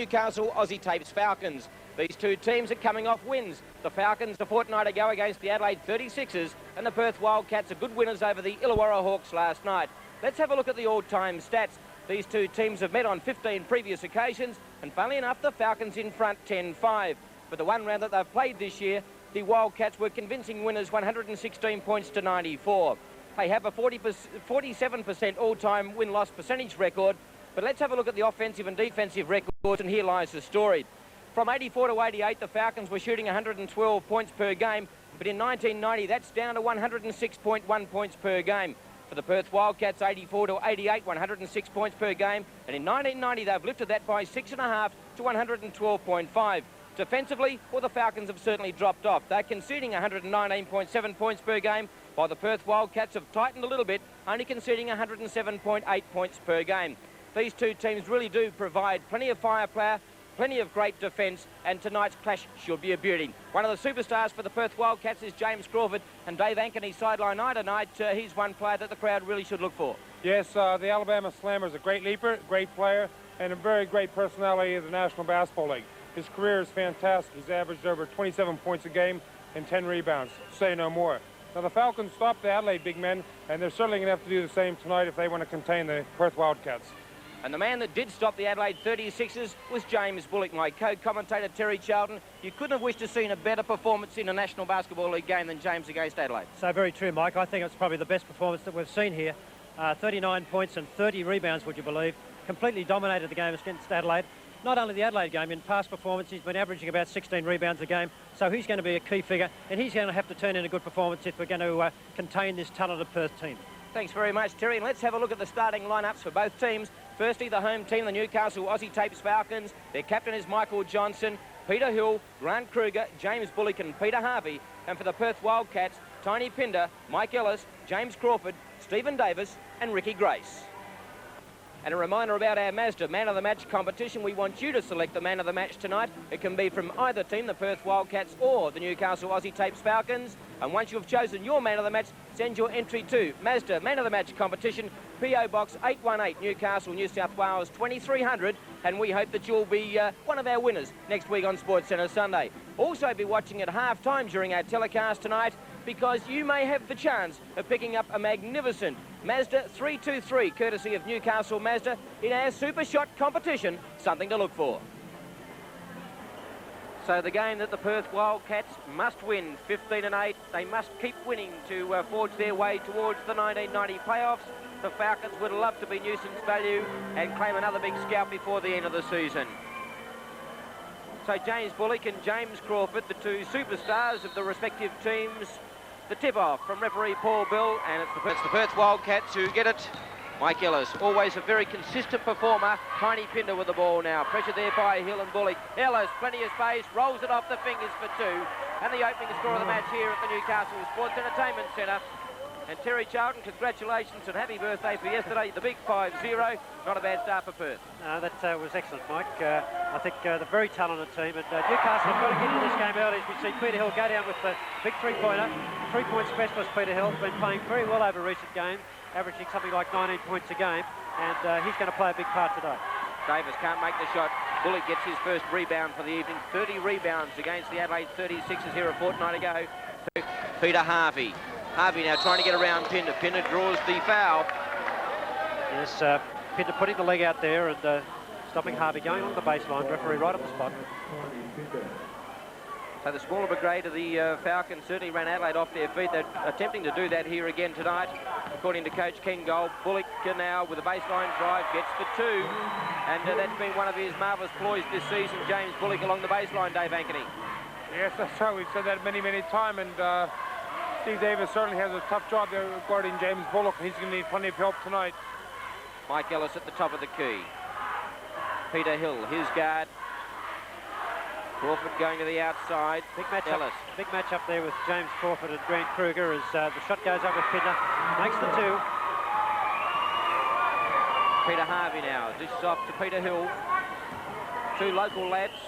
Newcastle Aussie Tapes Falcons. These two teams are coming off wins. The Falcons a fortnight ago against the Adelaide 36ers, and the Perth Wildcats are good winners over the Illawarra Hawks last night. Let's have a look at the all-time stats. These two teams have met on 15 previous occasions, and funnily enough, the Falcons in front 10-5. But the one round that they've played this year, the Wildcats were convincing winners, 116 points to 94. They have a 47% all-time win-loss percentage record. But let's have a look at the offensive and defensive records, and here lies the story. From 84 to 88, the Falcons were shooting 112 points per game, but in 1990, that's down to 106.1 points per game. For the Perth Wildcats, 84 to 88, 106 points per game, and in 1990, they've lifted that by 6.5 to 112.5. Defensively, well, the Falcons have certainly dropped off. They're conceding 119.7 points per game, while the Perth Wildcats have tightened a little bit, only conceding 107.8 points per game. These two teams really do provide plenty of firepower, plenty of great defence, and tonight's clash should be a beauty. One of the superstars for the Perth Wildcats is James Crawford, and Dave Ankeny sideline eye tonight. He's one player that the crowd really should look for. Yes, the Alabama Slammer is a great leaper, great player, and a very great personality of the National Basketball League. His career is fantastic. He's averaged over 27 points a game and 10 rebounds. Say no more. Now, the Falcons stopped the Adelaide big men, and they're certainly going to have to do the same tonight if they want to contain the Perth Wildcats. And the man that did stop the Adelaide 36ers was James Bullock. My co-commentator Terry Charlton, you couldn't have wished to see a better performance in a National Basketball League game than James against Adelaide. So very true, Mike. I think it's probably the best performance that we've seen here. 39 points and 30 rebounds, would you believe? Completely dominated the game against Adelaide. Not only the Adelaide game, in past performance, he's been averaging about 16 rebounds a game. So he's going to be a key figure, and he's going to have to turn in a good performance if we're going to contain this talented Perth team. Thanks very much, Terry. And let's have a look at the starting lineups for both teams. Firstly, the home team, the Newcastle Aussie Tapes Falcons. Their captain is Michael Johnson, Peter Hill, Grant Kruger, James Bullock and Peter Harvey. And for the Perth Wildcats, Tiny Pinder, Mike Ellis, James Crawford, Stephen Davis and Ricky Grace. And a reminder about our Mazda Man of the Match competition. We want you to select the Man of the Match tonight. It can be from either team, the Perth Wildcats or the Newcastle Aussie Tapes Falcons. And once you've chosen your Man of the Match, send your entry to Mazda Man of the Match competition, PO Box 818, Newcastle, New South Wales 2300. And we hope that you'll be one of our winners next week on Sports Centre Sunday. Also be watching at half-time during our telecast tonight, because you may have the chance of picking up a magnificent Mazda 323, courtesy of Newcastle Mazda, in our Super Shot competition. Something to look for. So the game that the Perth Wildcats must win, 15-8. They must keep winning to forge their way towards the 1990 playoffs. The Falcons would love to be nuisance value and claim another big scalp before the end of the season. So James Bullock and James Crawford, the two superstars of the respective teams. The tip-off from referee Paul Bill, and it's the Perth Wildcats who get it. Mike Ellis, always a very consistent performer. Tiny Pinder with the ball now. Pressure there by Hill and Bullock. Ellis, plenty of space, rolls it off the fingers for two. And the opening score of the match here at the Newcastle Sports Entertainment Centre. And Terry Charlton, congratulations and happy birthday for yesterday, the big 5-0. Not a bad start for Perth. That was excellent, Mike. I think the very talented team. And Newcastle have got to get into this game early, as we see Peter Hill go down with the big three-pointer. Three-point specialist Peter Hill has been playing very well over recent games, averaging something like 19 points a game, and he's going to play a big part today. Davis can't make the shot. Bullock gets his first rebound for the evening. 30 rebounds against the Adelaide 36ers here a fortnight ago. Peter Harvey. Harvey now trying to get around Pinder. Pinder draws the foul. Yes, Pinder putting the leg out there and stopping Harvey going on the baseline. Referee right on the spot. So the smaller brigade of the Falcons certainly ran Adelaide off their feet. They're attempting to do that here again tonight. According to Coach Ken Gold, Bullock now with a baseline drive gets the two. And that's been one of his marvellous ploys this season, James Bullock along the baseline, Dave Ankeny. Yes, that's right. We've said that many, many times, and Steve Davis certainly has a tough job there guarding James Bullock. He's going to need plenty of help tonight. Mike Ellis at the top of the key. Peter Hill, his guard. Crawford going to the outside. Big match up there with James Crawford and Grant Kruger as the shot goes up with Pinder. Makes the two. Peter Harvey now. This is off to Peter Hill. Two local lads.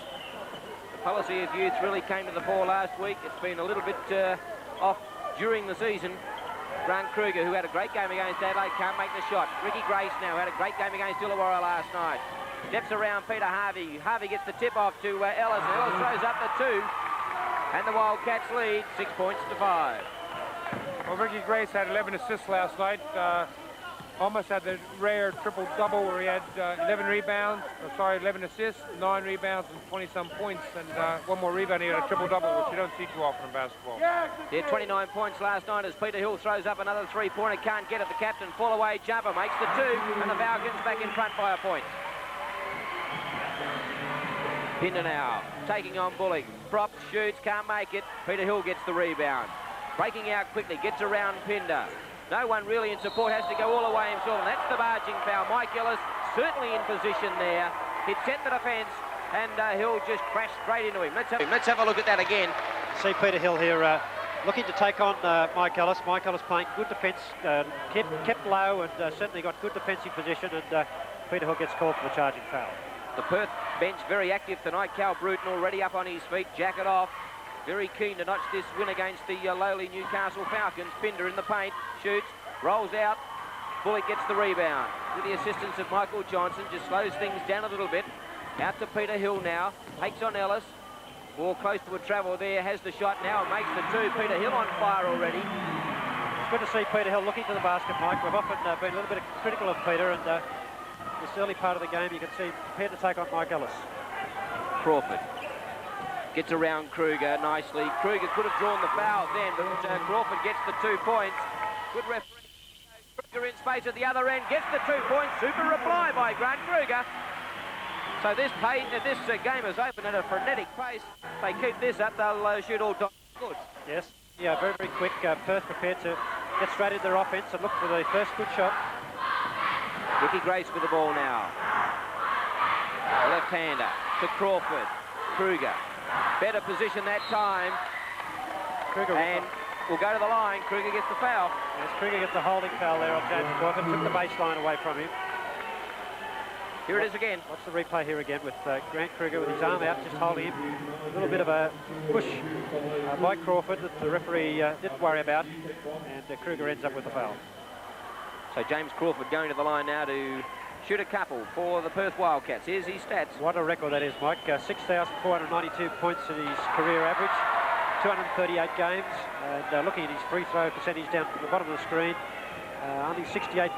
The policy of youth really came to the fore last week. It's been a little bit off during the season. Grant Kruger, who had a great game against Adelaide, can't make the shot. Ricky Grace now had a great game against Illawarra last night. Steps around Peter Harvey. Harvey gets the tip off to Ellis. Ellis throws up the 2. And the Wildcats lead 6 points to 5. Well, Ricky Grace had 11 assists last night. Almost had the rare triple-double where he had 11 assists, 9 rebounds, and 20-some points. And one more rebound, he had a triple-double, which you don't see too often in basketball. He had 29 points last night as Peter Hill throws up another 3-pointer. Can't get it. The captain, fall-away jumper, makes the 2. And the Falcons back in front by a point. Pinder now, taking on Bullock. Props, shoots, can't make it. Peter Hill gets the rebound. Breaking out quickly, gets around Pinder. No one really in support, has to go all the way himself, and that's the barging foul. Mike Ellis certainly in position there. He'd set the defence, and Hill just crashed straight into him. Let's have a look at that again. See Peter Hill here looking to take on Mike Ellis. Mike Ellis playing good defence, kept low, and certainly got good defensive position, and Peter Hill gets called for the charging foul. The Perth bench very active tonight. Cal Bruton already up on his feet, jacket off. Very keen to notch this win against the lowly Newcastle Falcons. Pinder in the paint, shoots, rolls out. Bullock gets the rebound. With the assistance of Michael Johnson, just slows things down a little bit. Out to Peter Hill now, takes on Ellis. Ball close to a travel there, has the shot now, and makes the 2. Peter Hill on fire already. It's good to see Peter Hill looking to the basket, Mike. We've often been a little bit critical of Peter, and this early part of the game, you can see prepared to take on Mike Ellis. Crawford gets around Kruger nicely. Kruger could have drawn the foul then, but Crawford gets the 2 points. Good referee. Kruger in space at the other end, gets the 2 points. Super reply by Grant Kruger. So this game is open at a frenetic pace. They keep this up, they'll shoot all time. Good. Yes, yeah, very, very quick. Perth prepared to get straight into their offense and look for the first good shot. Ricky Grace with the ball now. Left-hander to Crawford. Kruger. Better position that time. Kruger and will go to the line. Kruger gets the foul. Yes, Kruger gets the holding foul there on James Crawford. Took the baseline away from him. Here it is again. Watch the replay here again with Grant Kruger with his arm out, just holding him. A little bit of a push by Crawford that the referee didn't worry about, and Kruger ends up with the foul. So James Crawford going to the line now to shoot a couple for the Perth Wildcats. Here's his stats. What a record that is, Mike. 6,492 points in his career average, 238 games, and looking at his free throw percentage down to the bottom of the screen, only 68%,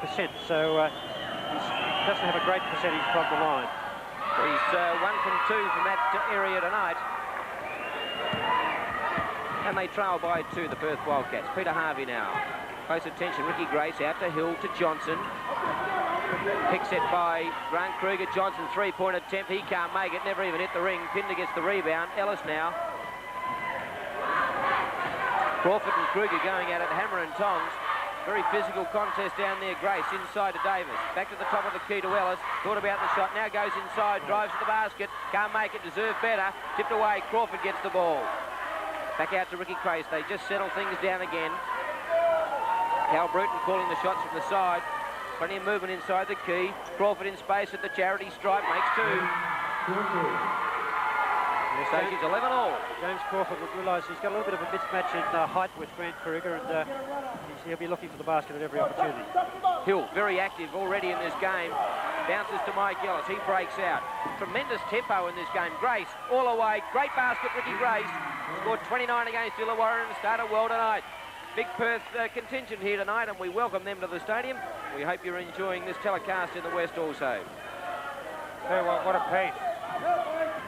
so he doesn't have a great percentage from the line. He's 1 from 2 from that area tonight. And they trail by 2, the Perth Wildcats. Peter Harvey now. Close attention, Ricky Grace out to Hill to Johnson. Pick set by Grant Kruger. Johnson 3-point attempt. He can't make it. Never even hit the ring. Pinder gets the rebound. Ellis now. Crawford and Kruger going at it hammer and tongs. Very physical contest down there. Grace inside to Davis. Back to the top of the key to Ellis. Thought about the shot. Now goes inside. Drives to the basket. Can't make it. Deserve better. Tipped away. Crawford gets the ball. Back out to Ricky Grace. They just settle things down again. Cal Bruton calling the shots from the side. Plenty of movement inside the key. Crawford in space at the charity stripe. Makes 2. So he's 11 all. James Crawford would realise he's got a little bit of a mismatch in height with Grant Kruger, and he'll be looking for the basket at every opportunity. Hill, very active already in this game. Bounces to Mike Ellis. He breaks out. Tremendous tempo in this game. Grace, all the way. Great basket, Ricky Grace. Scored 29 against Illawarra and started well tonight. Big Perth contingent here tonight, and we welcome them to the stadium. We hope you're enjoying this telecast in the West also. Tell you what a pace.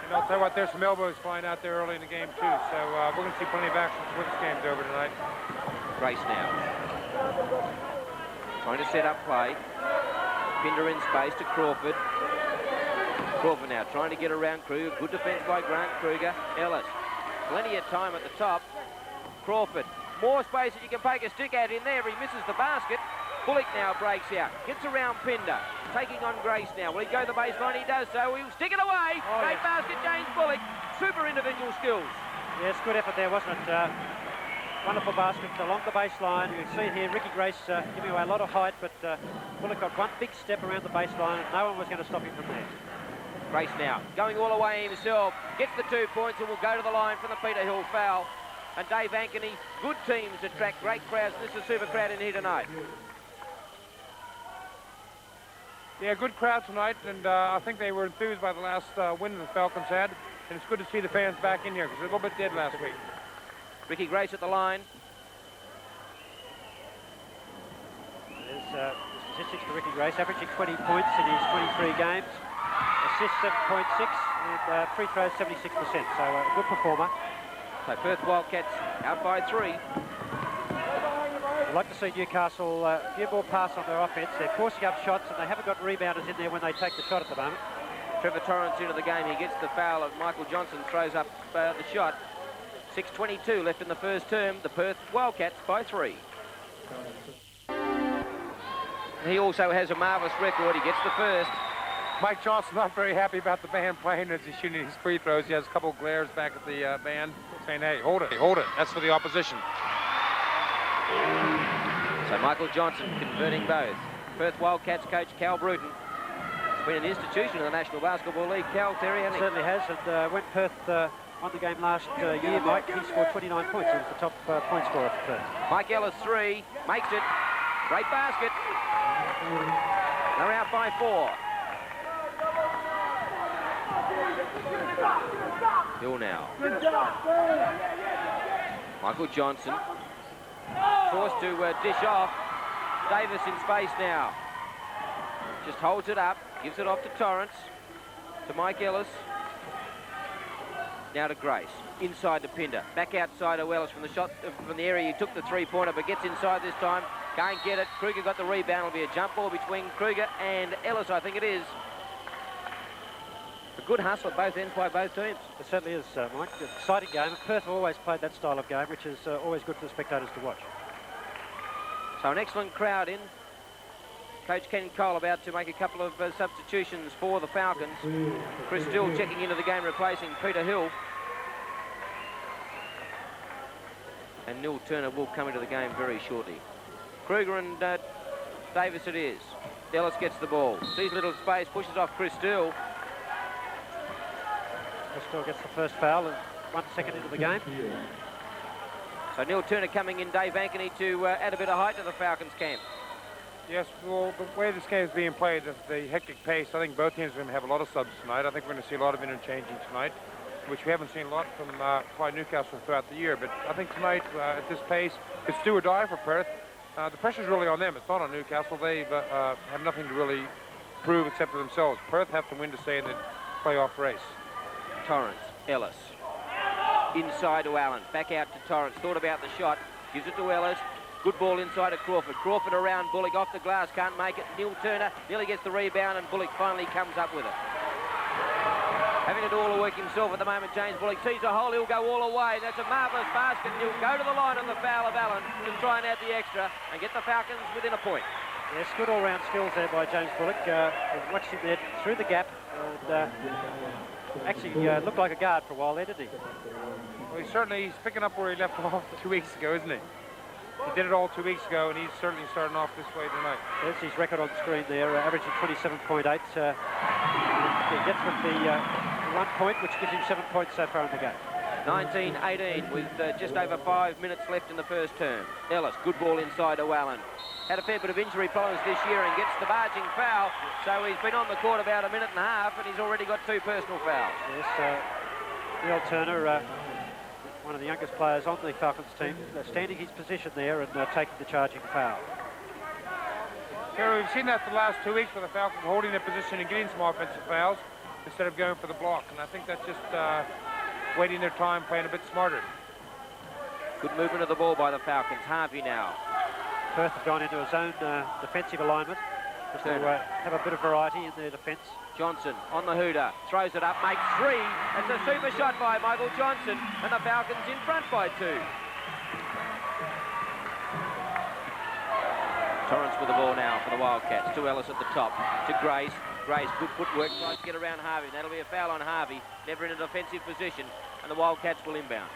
And I'll tell you what, there's some elbows flying out there early in the game too, so we're going to see plenty of action before this game's over tonight. Grace now. Trying to set up play. Pinder in space to Crawford. Crawford now trying to get around Kruger. Good defence by Grant Kruger. Ellis. Plenty of time at the top. Crawford. More space that you can poke a stick at in there. He misses the basket. Bullock now breaks out. Gets around Pinder. Taking on Grace now. Will he go to the baseline? He does so. He'll stick it away. Oh, great basket, James Bullock. Super individual skills. Yes, good effort there, wasn't it? Wonderful basket along the baseline. You can see here Ricky Grace giving away a lot of height, but Bullock got one big step around the baseline, and no one was going to stop him from there. Grace now going all the way himself. Gets the 2 points and will go to the line for the Peter Hill foul. And Dave Ankeny, good teams attract great crowds. This is a super crowd in here tonight. Yeah, good crowd tonight, and I think they were enthused by the last win the Falcons had, and it's good to see the fans back in here because they're a little bit dead last week. Ricky Grace at the line. There's the statistics for Ricky Grace, averaging 20 points in his 23 games, assists 7.6, and free throws 76%, so a good performer. So Perth Wildcats out by 3. I'd like to see Newcastle a few more pass on their offence. They're forcing up shots and they haven't got rebounders in there when they take the shot at the moment. Trevor Torrance into the game. He gets the foul of Michael Johnson, throws up the shot. 6:22 left in the first term. The Perth Wildcats by 3. He also has a marvellous record. He gets the first. Mike Johnson not very happy about the band playing as he's shooting his free throws. He has a couple of glares back at the band saying, hey, hold it, hold it. That's for the opposition. So Michael Johnson converting both. Perth Wildcats coach Cal Bruton. He's been an institution of the National Basketball League. Cal, Terry, hasn't he? Certainly has, and when Perth won the game last year, Mike, he scored 29 points. He was the top point scorer for Perth. Mike Ellis 3, makes it. Great basket. They're out by 4. Hill now. Michael Johnson forced to dish off. Davis in space now. Just holds it up, gives it off to Torrance, to Mike Ellis. Now to Grace, inside to Pinder. Back outside to Ellis from the shot, from the area. He took the three-pointer, but gets inside this time. Can't get it. Kruger got the rebound. It'll be a jump ball between Kruger and Ellis, I think it is. A good hustle at both ends by both teams. It certainly is, Mike. It's an exciting game. Perth have always played that style of game, which is always good for the spectators to watch. So an excellent crowd in. Coach Ken Cole about to make a couple of substitutions for the Falcons. Chris Still checking into the game, replacing Peter Hill. And Neil Turner will come into the game very shortly. Kruger and Davis it is. Ellis gets the ball. Sees little space, pushes off Chris Still. Chris Still gets the first foul and 1 second into the game. So Neil Turner coming in, Dave Ankeny, to add a bit of height to the Falcons camp. Yes, well, the way this game is being played, the hectic pace, I think both teams are going to have a lot of subs tonight. I think we're going to see a lot of interchanging tonight, which we haven't seen a lot from probably Newcastle throughout the year. But I think tonight, at this pace, it's do or die for Perth. The pressure's really on them. It's not on Newcastle. They have nothing to really prove except for themselves. Perth have to win to stay in the playoff race. Torrance, Ellis. Inside to Allen. Back out to Torrance. Thought about the shot. Gives it to Ellis. Good ball inside to Crawford. Crawford around Bullock. Off the glass. Can't make it. Neil Turner nearly gets the rebound, and Bullock finally comes up with it. Having to do all the work himself at the moment, James Bullock sees a hole. He'll go all the way. That's a marvellous basket. He'll go to the line on the foul of Allen to try and add the extra and get the Falcons within a point. Yes, good all-round skills there by James Bullock. Watched him there through the gap. And, actually looked like a guard for a while there, didn't he? Well, he's picking up where he left off 2 weeks ago, isn't he? He did it all 2 weeks ago, and he's certainly starting off this way tonight. There's his record on the screen there, averaging 27.8. He gets with the 1 point, which gives him 7 points so far in the game. 19-18 with just over 5 minutes left in the first term. Ellis, good ball inside to Allen. Had a fair bit of injury problems this year and gets the barging foul. So he's been on the court about a minute and a half, and he's already got 2 personal fouls. Yes, Neil Turner, one of the youngest players on the Falcons team, standing his position there and taking the charging foul. Terry, we've seen that the last 2 weeks with the Falcons holding their position and getting some offensive fouls instead of going for the block, and I think that's just waiting their time, playing a bit smarter. Good movement of the ball by the Falcons. Harvey now. Perth have gone into a zone defensive alignment just to have a bit of variety in their defence. Johnson on the hooter, throws it up, makes 3. It's a super shot by Michael Johnson, and the Falcons in front by 2. Torrance with the ball now for the Wildcats. To Ellis at the top, to Grace. Grace, good footwork, tries to get around Harvey. That'll be a foul on Harvey, never in a defensive position, and the Wildcats will inbound.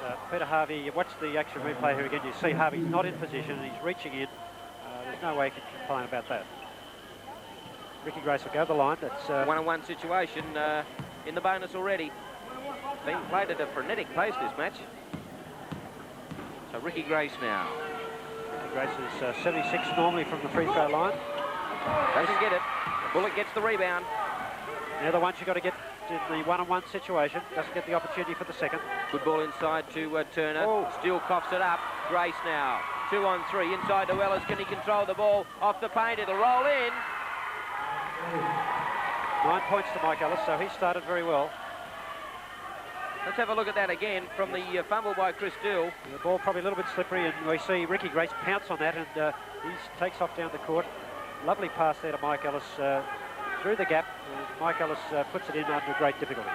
Yes, Peter Harvey, you watch the action replay here again, you see Harvey's not in position and he's reaching in. There's no way he can complain about that. Ricky Grace will go the line. That's one-on-one situation in the bonus already. Being played at a frenetic pace this match. So Ricky Grace now. Ricky Grace is 76 normally from the free throw line. Doesn't get it. Bullock gets the rebound. Now the ones you've got to get in the one-on-one situation. Doesn't get the opportunity for the second. Good ball inside to Turner. Oh. Steele coughs it up. Grace now. 2-on-3. Inside to Ellis. Can he control the ball? Off the paint. It'll roll in. 9 points to Mike Ellis, so he started very well. Let's have a look at that again from the fumble by Chris Steele. The ball probably a little bit slippery, and we see Ricky Grace pounce on that, and he takes off down the court. Lovely pass there to Mike Ellis through the gap. Mike Ellis puts it in under great difficulty.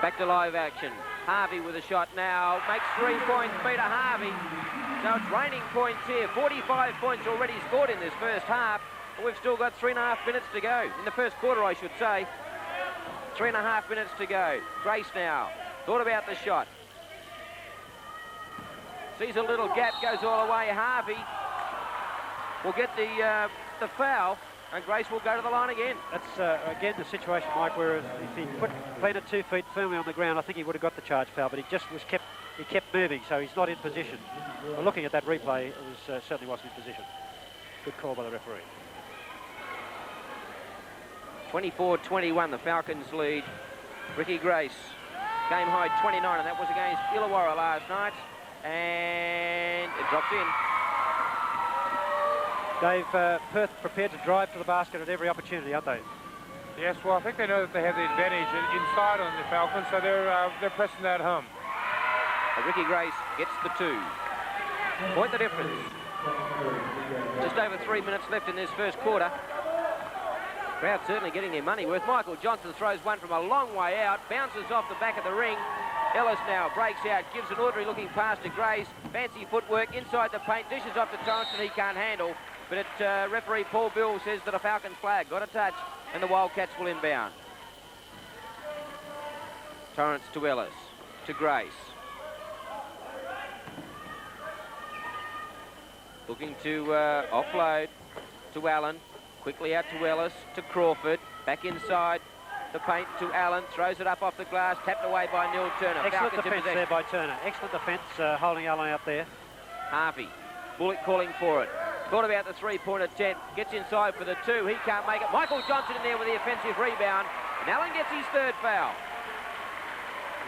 Back to live action. Harvey with a shot now. Makes 3 points. Peter Harvey. So it's raining points here. 45 points already scored in this first half. And we've still got 3.5 minutes to go. In the first quarter, I should say. 3.5 minutes to go. Grace now. Thought about the shot. Sees a little gap. Goes all the way. Harvey will get the foul. And Grace will go to the line again. That's, again, the situation, Mike, where if he planted 2 feet firmly on the ground, I think he would have got the charge foul, but he kept moving, so he's not in position. Well, looking at that replay, it was, certainly wasn't in position. Good call by the referee. 24-21, the Falcons lead. Ricky Grace, game high 29, and that was against Illawarra last night. And it drops in. Dave, Perth prepared to drive to the basket at every opportunity, aren't they? Yes, well, I think they know that they have the advantage inside on the Falcons, so they're pressing that home. Ricky Grace gets the 2. Point the difference. Just over 3 minutes left in this first quarter. Crowd certainly getting their money worth. Michael Johnson throws one from a long way out, bounces off the back of the ring. Ellis now breaks out, gives an ordinary looking pass to Grace. Fancy footwork inside the paint, dishes off to Torrance and he can't handle. But referee Paul Bill says that a Falcons flag got a touch and the Wildcats will inbound. Torrance to Ellis, to Grace. Looking to offload to Allen. Quickly out to Ellis, to Crawford. Back inside the paint to Allen. Throws it up off the glass, tapped away by Neil Turner. Excellent Falcons defence there by Turner. Excellent defence holding Allen out there. Harvey. Bullock calling for it. Thought about the three-point attempt. Gets inside for the 2. He can't make it. Michael Johnson in there with the offensive rebound. And Allen gets his 3rd foul.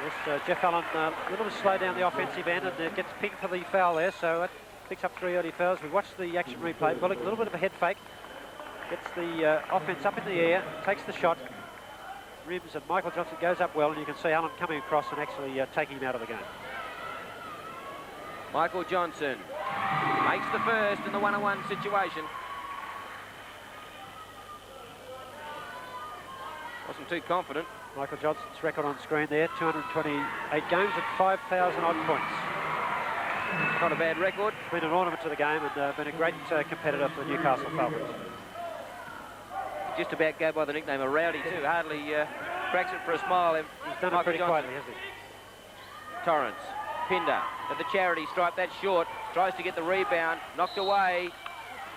Yes, Jeff Allen a little bit slow down the offensive end and gets picked for the foul there. So that picks up 3 early fouls. We watched the action replay. Bullock, a little bit of a head fake. Gets the offense up in the air. Takes the shot. Rims and Michael Johnson goes up well. And you can see Allen coming across and actually taking him out of the game. Michael Johnson makes the first in the one-on-one situation. Wasn't too confident. Michael Johnson's record on screen there, 228 games and 5,000 odd points. Not a bad record. Been an ornament to the game and been a great competitor for the Newcastle Falcons. Just about go by the nickname of Rowdy too. Hardly cracks it for a smile. He's done it pretty quietly, hasn't he? Torrance. Pinder at the charity stripe, that's short, tries to get the rebound, knocked away,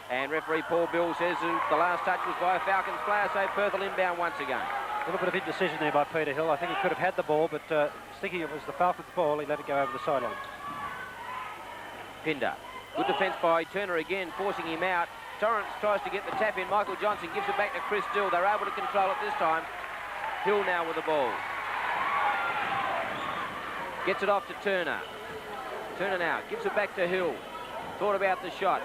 and referee Paul Bill says the last touch was by a Falcons player, so Perth will inbound once again. A little bit of indecision there by Peter Hill. I think he could have had the ball, but thinking it was the Falcons ball, he let it go over the sideline. Pinder, good defence by Turner again, forcing him out. Torrance tries to get the tap in, Michael Johnson gives it back to Chris Dill. They're able to control it this time. Hill now with the ball. Gets it off to Turner. Turner now gives it back to Hill. Thought about the shot.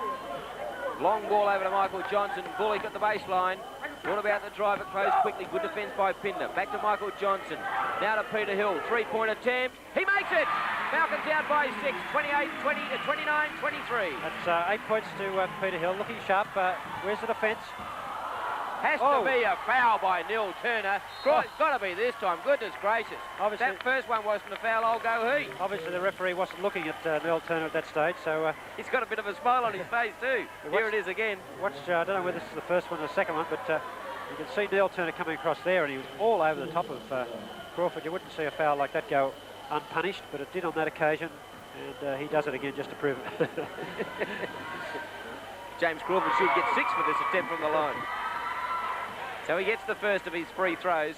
Long ball over to Michael Johnson. Bullock at the baseline. Thought about the drive. It closed quickly. Good defence by Pinder. Back to Michael Johnson. Now to Peter Hill. 3-point attempt. He makes it! Falcons out by 6. 28-20 to 29-23. That's 8 points to Peter Hill. Looking sharp. Where's the defence? Has to be a foul by Neil Turner. It's got to be this time. Goodness gracious. Obviously, that first one wasn't a foul. I'll go he. Obviously, the referee wasn't looking at Neil Turner at that stage, so... he's got a bit of a smile on his face, too. Here it is again. I don't know whether this is the first one or the second one, but you can see Neil Turner coming across there, and he was all over the top of Crawford. You wouldn't see a foul like that go unpunished, but it did on that occasion, and he does it again just to prove it. James Crawford should get 6 for this attempt from the line. So he gets the first of his free throws.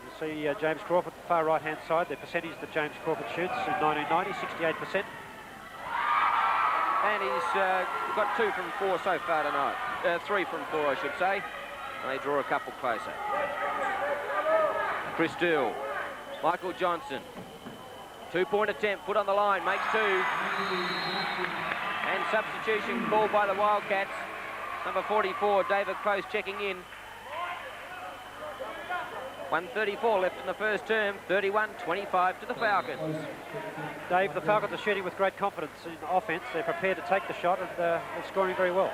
You see James Crawford, the far right-hand side, the percentage that James Crawford shoots in 1990, 68%. And he's got 2 from 4 so far tonight. 3 from 4, I should say. And they draw a couple closer. Chris Dill, Michael Johnson. 2-point attempt, put on the line, makes 2. And substitution called by the Wildcats. Number 44, David Close, checking in. 1:34 left in the first term, 31-25 to the Falcons. Dave, the Falcons are shooting with great confidence in offence. They're prepared to take the shot and they're scoring very well.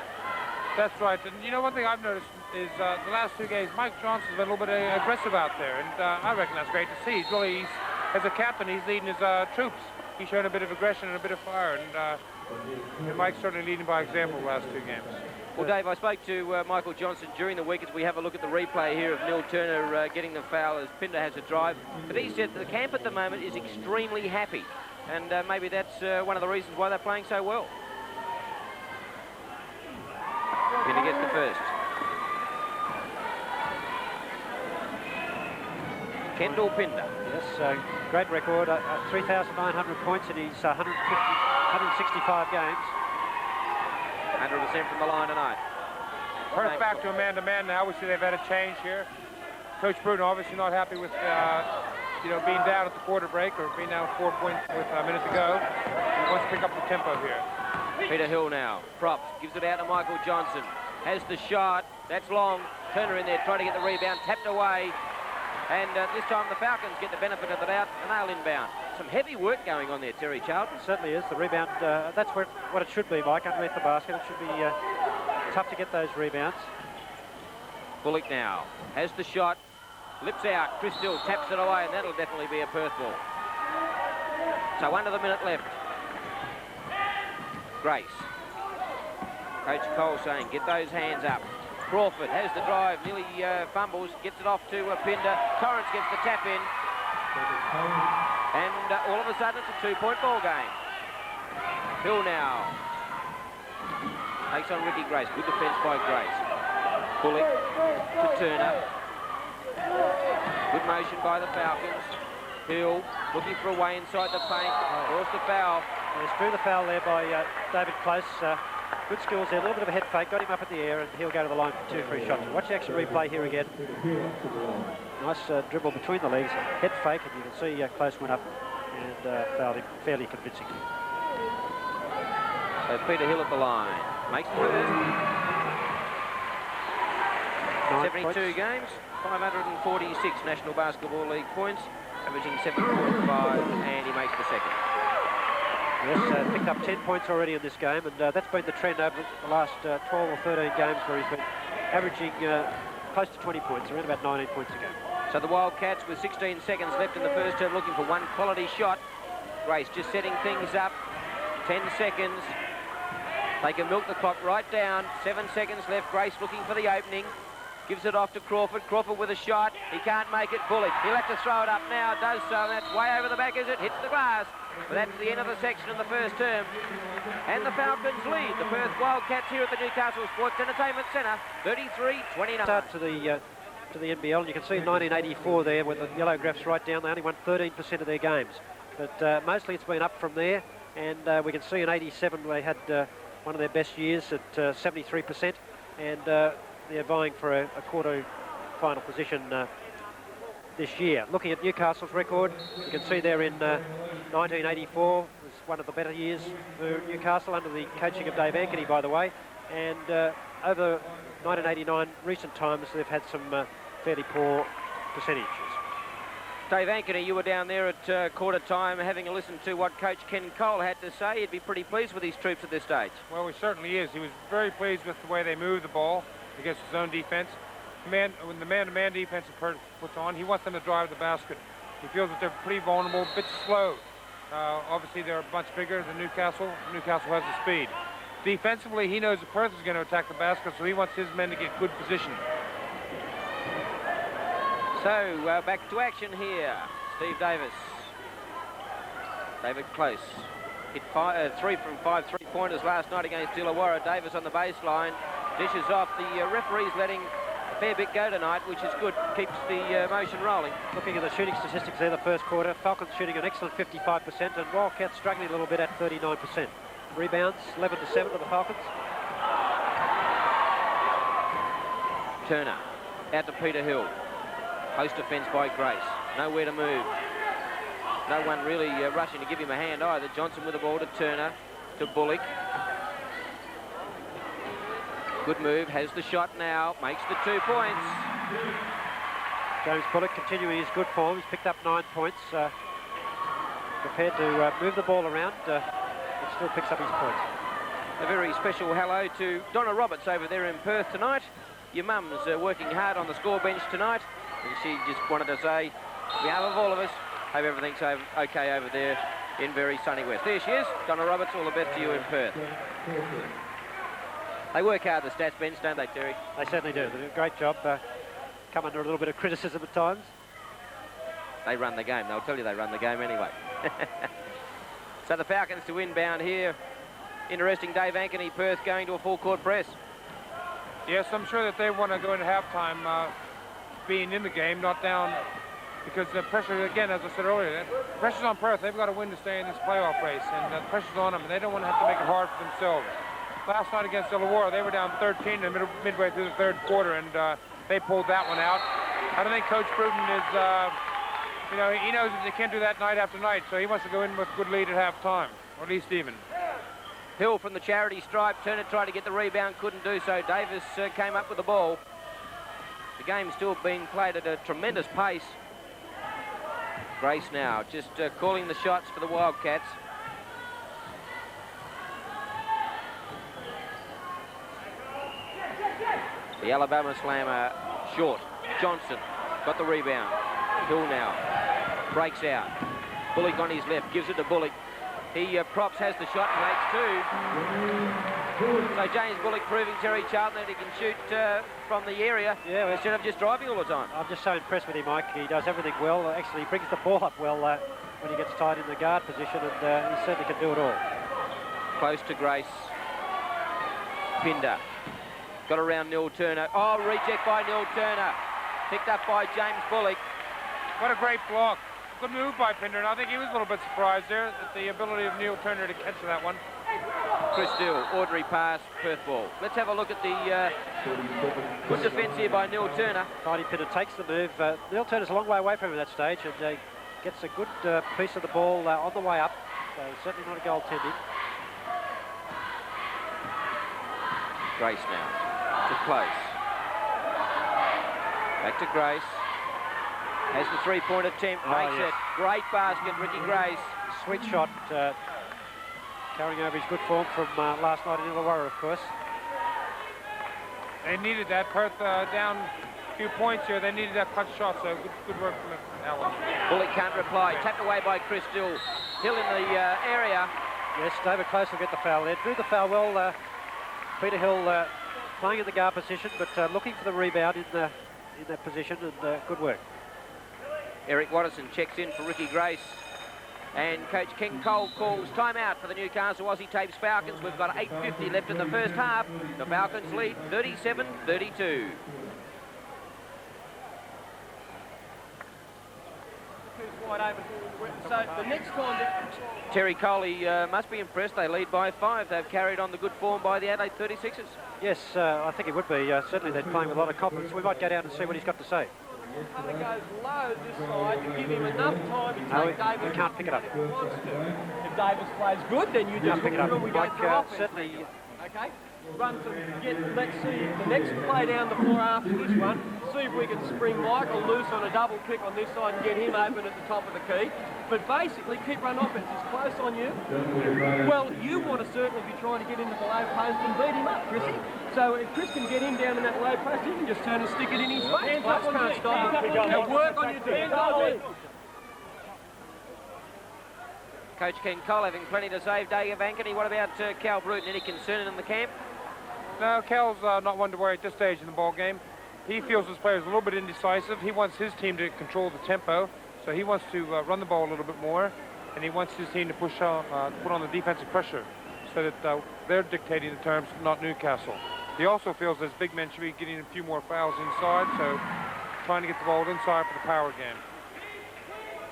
That's right. And you know, one thing I've noticed is the last 2 games, Mike Johnson's been a little bit aggressive out there. And I reckon that's great to see. As a captain, he's leading his troops. He's shown a bit of aggression and a bit of fire. And Mike's certainly leading by example the last 2 games. Well, Dave, I spoke to Michael Johnson during the week as we have a look at the replay here of Neil Turner getting the foul as Pinder has a drive. But he said that the camp at the moment is extremely happy. And maybe that's one of the reasons why they're playing so well. Pinder gets the first. Kendall Pinder. Yes, great record. 3,900 points in his 165 games. 100% from the line tonight. Perth back to a man-to-man now. We see they've had a change here. Coach Bruton obviously not happy with, being down at the quarter break or being down 4 points with a minute to go. He wants to pick up the tempo here. Peter Hill now. Props. Gives it out to Michael Johnson. Has the shot. That's long. Turner in there trying to get the rebound. Tapped away. And this time the Falcons get the benefit of it out, and they'll inbound. Some heavy work going on there, Terry Charlton. It certainly is. The rebound, that's what it should be, Mike, underneath the basket. It should be tough to get those rebounds. Bullock now has the shot. Lips out. Chris Dill taps it away, and that'll definitely be a Perth ball. So under the minute left. Grace. Coach Cole saying, get those hands up. Crawford has the drive, nearly fumbles, gets it off to Pinder. Torrance gets the tap in. And all of a sudden it's a 2-point ball game. Hill now takes on Ricky Grace. Good defence by Grace. Bullock to Turner. Good motion by the Falcons. Hill looking for a way inside the paint. Draws the foul. Yes, drew the foul there by David Close. Good skills there, a little bit of a head fake, got him up in the air, and he'll go to the line for 2 free shots. Watch the action replay here again. Nice dribble between the legs, head fake, and you can see Close went up and fouled him fairly convincingly. So Peter Hill at the line. Makes the first. 72 games, 546 National Basketball League points, averaging 7.5, and he makes the second. Yes, picked up 10 points already in this game, and that's been the trend over the last 12 or 13 games where he's been averaging close to 20 points, around about 19 points a game. So the Wildcats with 16 seconds left in the first term looking for one quality shot. Grace just setting things up. 10 seconds. They can milk the clock right down. 7 seconds left. Grace looking for the opening. Gives it off to Crawford. Crawford with a shot. He can't make it. Bullock. He'll have to throw it up now. Does so. That's way over the back as it hits the glass. But that's the end of the section in the first term. And the Falcons lead the Perth Wildcats here at the Newcastle Sports Entertainment Centre. 33-29. Start to the NBL, and you can see 1984 there with the yellow graphs right down. They only won 13% of their games. But mostly it's been up from there. And we can see in 87 they had one of their best years at 73%. And they're vying for a quarter-final position this year. Looking at Newcastle's record, you can see there in 1984 was one of the better years for Newcastle under the coaching of Dave Ankeny, by the way. And over 1989 recent times, they've had some fairly poor percentages. Dave Ankeny, you were down there at quarter time having a listen to what Coach Ken Cole had to say. He'd be pretty pleased with his troops at this stage. Well, he certainly is. He was very pleased with the way they moved the ball against his own defense. When the man-to-man defense puts on, he wants them to drive the basket. He feels that they're pretty vulnerable, a bit slow. Obviously, they're a bunch bigger than Newcastle. Newcastle has the speed. Defensively, he knows that Perth is going to attack the basket, so he wants his men to get good position. So, back to action here. Steve Davis. David Close. Hit 3 from 5 3-pointers last night against Illawarra. Davis on the baseline. Dishes off. The referee's letting a fair bit go tonight, which is good. Keeps the motion rolling. Looking at the shooting statistics there, the first quarter, Falcons shooting an excellent 55% and Wildcats struggling a little bit at 39%. Rebounds, 11-7 to the Falcons. Turner out to Peter Hill. Post defence by Grace. Nowhere to move. No one really rushing to give him a hand either. Johnson with the ball to Turner, to Bullock. Good move, has the shot now, makes the 2 points. James Bullock continuing his good form. He's picked up 9 points. Prepared to move the ball around, but still picks up his points. A very special hello to Donna Roberts over there in Perth tonight. Your mum's working hard on the score bench tonight, and she just wanted to say, on behalf of all of us, hope everything's okay over there in very sunny West. There she is, Donna Roberts, all the best to you in Perth. They work hard, the stats bench, don't they, Terry? They certainly do. They do a great job. Come under a little bit of criticism at times. They run the game. They'll tell you they run the game anyway. So the Falcons to inbound here. Interesting, Dave Ankeny, Perth going to a full court press. Yes, I'm sure that they want to go into halftime being in the game, not down, because the pressure, again, as I said earlier, the pressure's on Perth. They've got to win to stay in this playoff race, and the pressure's on them, and they don't want to have to make it hard for themselves. Last night against Illawarra, they were down 13 midway through the third quarter, and they pulled that one out. I don't think Coach Bruton is, he knows that they can't do that night after night, so he wants to go in with a good lead at halftime, or at least even. Hill from the charity stripe. Turner tried to get the rebound, couldn't do so. Davis came up with the ball. The game's still being played at a tremendous pace. Grace now just calling the shots for the Wildcats. The Alabama slammer short. Johnson got the rebound. Hill now breaks out. Bullock on his left, gives it to Bullock. He props, has the shot, and makes 2. So James Bullock proving Terry Charlton that he can shoot from the area instead of just driving all the time. I'm just so impressed with him, Mike. He does everything well. Actually, he brings the ball up well when he gets tight in the guard position, and he certainly can do it all. Close to Grace. Pinder. Got around Neil Turner. Oh, reject by Neil Turner. Picked up by James Bullock. What a great block. Good move by Pinder, and I think he was a little bit surprised there at the ability of Neil Turner to catch that one. Chris Dill, Audrey pass, Perth ball. Let's have a look at the good defence here by Neil Turner. Tiny Pinder takes the move. Neil Turner's a long way away from him at that stage, and gets a good piece of the ball on the way up. So certainly not a goaltending. Grace now to close. Back to Grace. Has the three-point attempt, makes it. Great basket, Ricky Grace. Sweet shot, carrying over his good form from last night in Illawarra, of course. They needed that. Perth down a few points here. They needed that clutch shot, so good work from Allen. Bullock can't reply. Tapped away by Chris Dill. Hill in the area. Yes, David Close will get the foul there. Drew the foul well. Peter Hill playing in the guard position, but looking for the rebound in that position, and good work. Eric Watterson checks in for Ricky Grace. And Coach King Cole calls timeout for the Newcastle Aussie Tapes Falcons. We've got 8:50 left in the first half. The Falcons lead 37-32. So the next time Terry Coley must be impressed. They lead by 5. They've carried on the good form by the Adelaide 36ers. Yes, I think it would be. Certainly they're playing with a lot of confidence. We might go down and see what he's got to say. Hunter goes low this side to give him enough time to take Davis. He can't pick it up. If he wants to. If Davis plays good, then you just pick it up. we go Like, through offense. certainly. Okay. Run to let's see the next play down the floor after this one. See if we can spring Michael loose on a double kick on this side and get him open at the top of the key. But basically, keep run offense. He's close on you. Well, you want to certainly be trying to get into the low post and beat him up, Chrissy. So if Chris can get him down in that low post, he can just turn and stick it in his face. Clutch can't stop him. Now work on your defense. Coach King Cole having plenty to save. Dave Ankeny. What about Cal Bruton? Any concern in the camp? No, Cal's not one to worry at this stage in the ball game. He feels his players a little bit indecisive. He wants his team to control the tempo, so he wants to run the ball a little bit more, and he wants his team to push on, put on the defensive pressure, so that they're dictating the terms, not Newcastle. He also feels his big men should be getting a few more fouls inside, so trying to get the ball inside for the power game.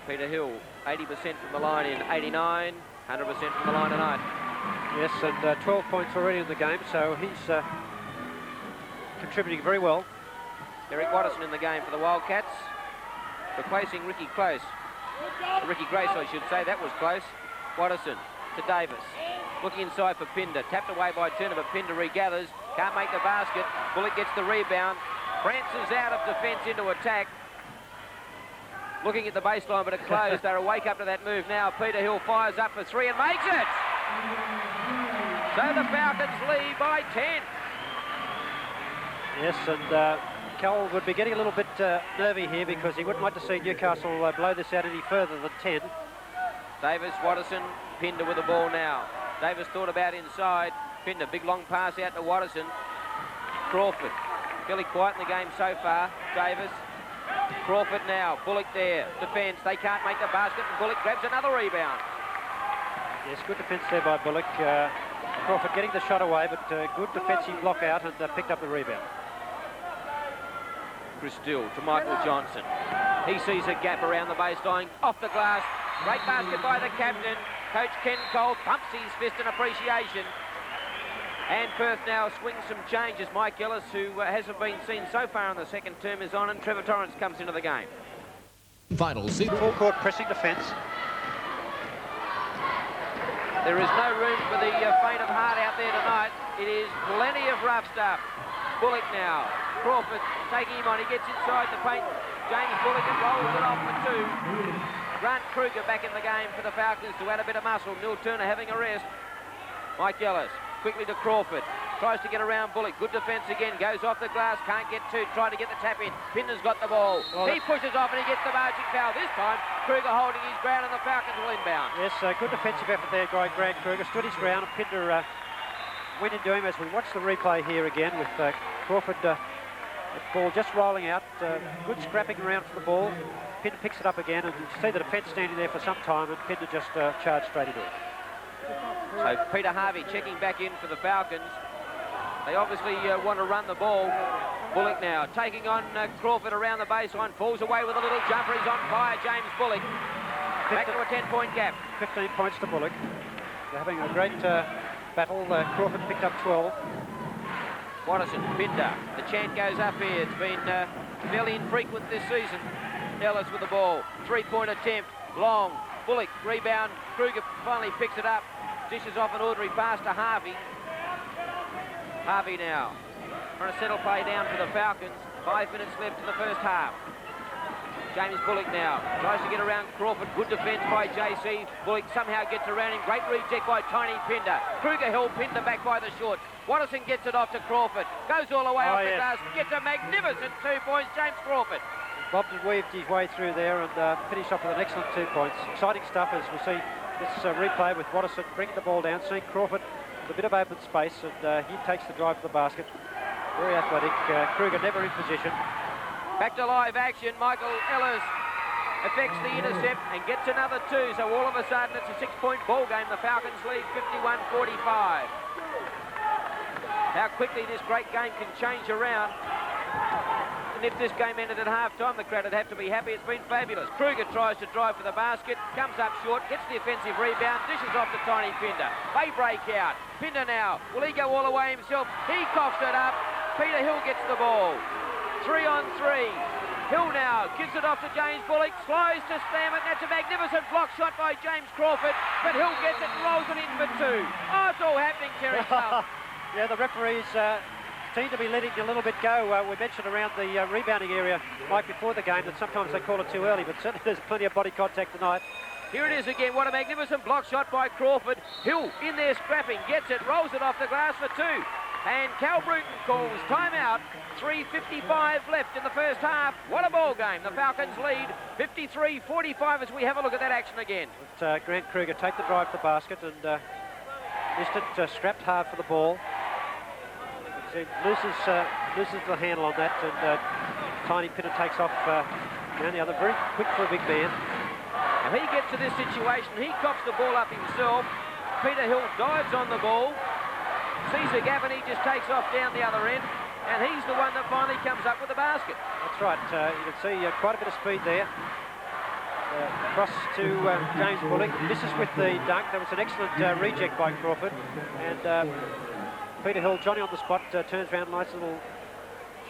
Peter Hill, 80% from the line in 89, 100% from the line tonight. Yes, and 12 points already in the game, so he's contributing very well. Eric Watterson in the game for the Wildcats, replacing Ricky Grace, I should say. That was close. Watterson to Davis. Looking inside for Pinder. Tapped away by Turner, but Pinder regathers. Can't make the basket. Bullock gets the rebound. Prances out of defence into attack. Looking at the baseline, but it closed. They're awake up to that move now. Peter Hill fires up for 3 and makes it! So the Falcons lead by 10. Yes, and Cole would be getting a little bit nervy here because he wouldn't like to see Newcastle blow this out any further than 10. Davis, Watterson, Pinder with the ball now. Davis thought about inside. Pinder, big long pass out to Watterson. Crawford, fairly quiet in the game so far. Davis, Crawford now. Bullock there, defence. They can't make the basket, and Bullock grabs another rebound. Yes, good defence there by Bullock. Crawford getting the shot away, but good defensive block out and picked up the rebound. Chris Dill to Michael Johnson. He sees a gap around the baseline, off the glass. Great basket by the captain. Coach Ken Cole pumps his fist in appreciation. And Perth now swings some changes. Mike Ellis, who hasn't been seen so far in the second term, is on, and Trevor Torrance comes into the game. Final full court pressing defence. There is no room for the faint of heart out there tonight. It is plenty of rough stuff. Bullock now. Crawford taking him on. He gets inside the paint. James Bullock and rolls it off for 2. Grant Kruger back in the game for the Falcons to add a bit of muscle. Neil Turner having a rest. Mike Ellis quickly to Crawford. Tries to get around Bullock. Good defence again. Goes off the glass. Can't get to. Trying to get the tap in. Pinder's got the ball. He pushes off and he gets the marching foul. This time, Kruger holding his ground and the Falcons will inbound. Yes, good defensive effort there by Grant Kruger. Stood his ground and Pinder went into him as we watch the replay here again with Crawford. The ball just rolling out. Good scrapping around for the ball. Pinder picks it up again, and you see the defence standing there for some time, and Pinder just charged straight into it. So Peter Harvey checking back in for the Falcons. They obviously want to run the ball. Bullock now taking on Crawford around the baseline. Falls away with a little jumper. He's on fire, James Bullock. Back to a 10-point gap. 15 points to Bullock. They're having a great battle. Crawford picked up 12. Watterson, Pinder. The chant goes up here. It's been fairly infrequent this season. Ellis with the ball. 3-point attempt. Long. Bullock rebound. Kruger finally picks it up. Dishes off an ordinary pass to Harvey. Harvey now trying to settle play down for the Falcons. 5 minutes left in the first half. James Bullock now tries to get around Crawford. Good defence by JC. Bullock somehow gets around him. Great reject by Tiny Pinder. Kruger held Pinder back by the short. Watterson gets it off to Crawford. Goes all the way off the glass. Gets a magnificent 2 points. James Crawford. Bobbed and weaved his way through there and finished off with an excellent 2 points. Exciting stuff as we see this replay with Watterson bringing the ball down, seeing Crawford with a bit of open space, and he takes the drive for the basket. Very athletic. Kruger never in position. Back to live action. Michael Ellis affects the intercept and gets another 2. So all of a sudden it's a 6-point ball game. The Falcons lead 51-45. How quickly this great game can change around. And if this game ended at half-time, the crowd would have to be happy. It's been fabulous. Kruger tries to drive for the basket, comes up short, gets the offensive rebound, dishes off to Tiny Pinder. They break out. Pinder now. Will he go all the way himself? He coughs it up. Peter Hill gets the ball. 3 on 3. Hill now gives it off to James Bullock. Slows to slam it. That's a magnificent block shot by James Crawford. But Hill gets it and rolls it in for 2. Oh, it's all happening, Terry Cole. Yeah, the referees seem to be letting a little bit go. We mentioned around the rebounding area, Mike, before the game, that sometimes they call it too early, but certainly there's plenty of body contact tonight. Here it is again. What a magnificent block shot by Crawford. Hill in there scrapping, gets it, rolls it off the glass for 2. And Cal Bruton calls timeout. 3:55 left in the first half. What a ball game. The Falcons lead 53-45 as we have a look at that action again. But, Grant Kruger take the drive to the basket and missed it, strapped hard for the ball. It loses the handle on that, and Tiny Pinder takes off down the other. Very quick for a big man. Now he gets to this situation. He cops the ball up himself. Peter Hill dives on the ball. Sees a gap and he just takes off down the other end, and he's the one that finally comes up with the basket. That's right. You can see quite a bit of speed there. Cross to James Bullock. Misses with the dunk. That was an excellent reject by Crawford. And Peter Hill, Johnny on the spot, turns around, nice little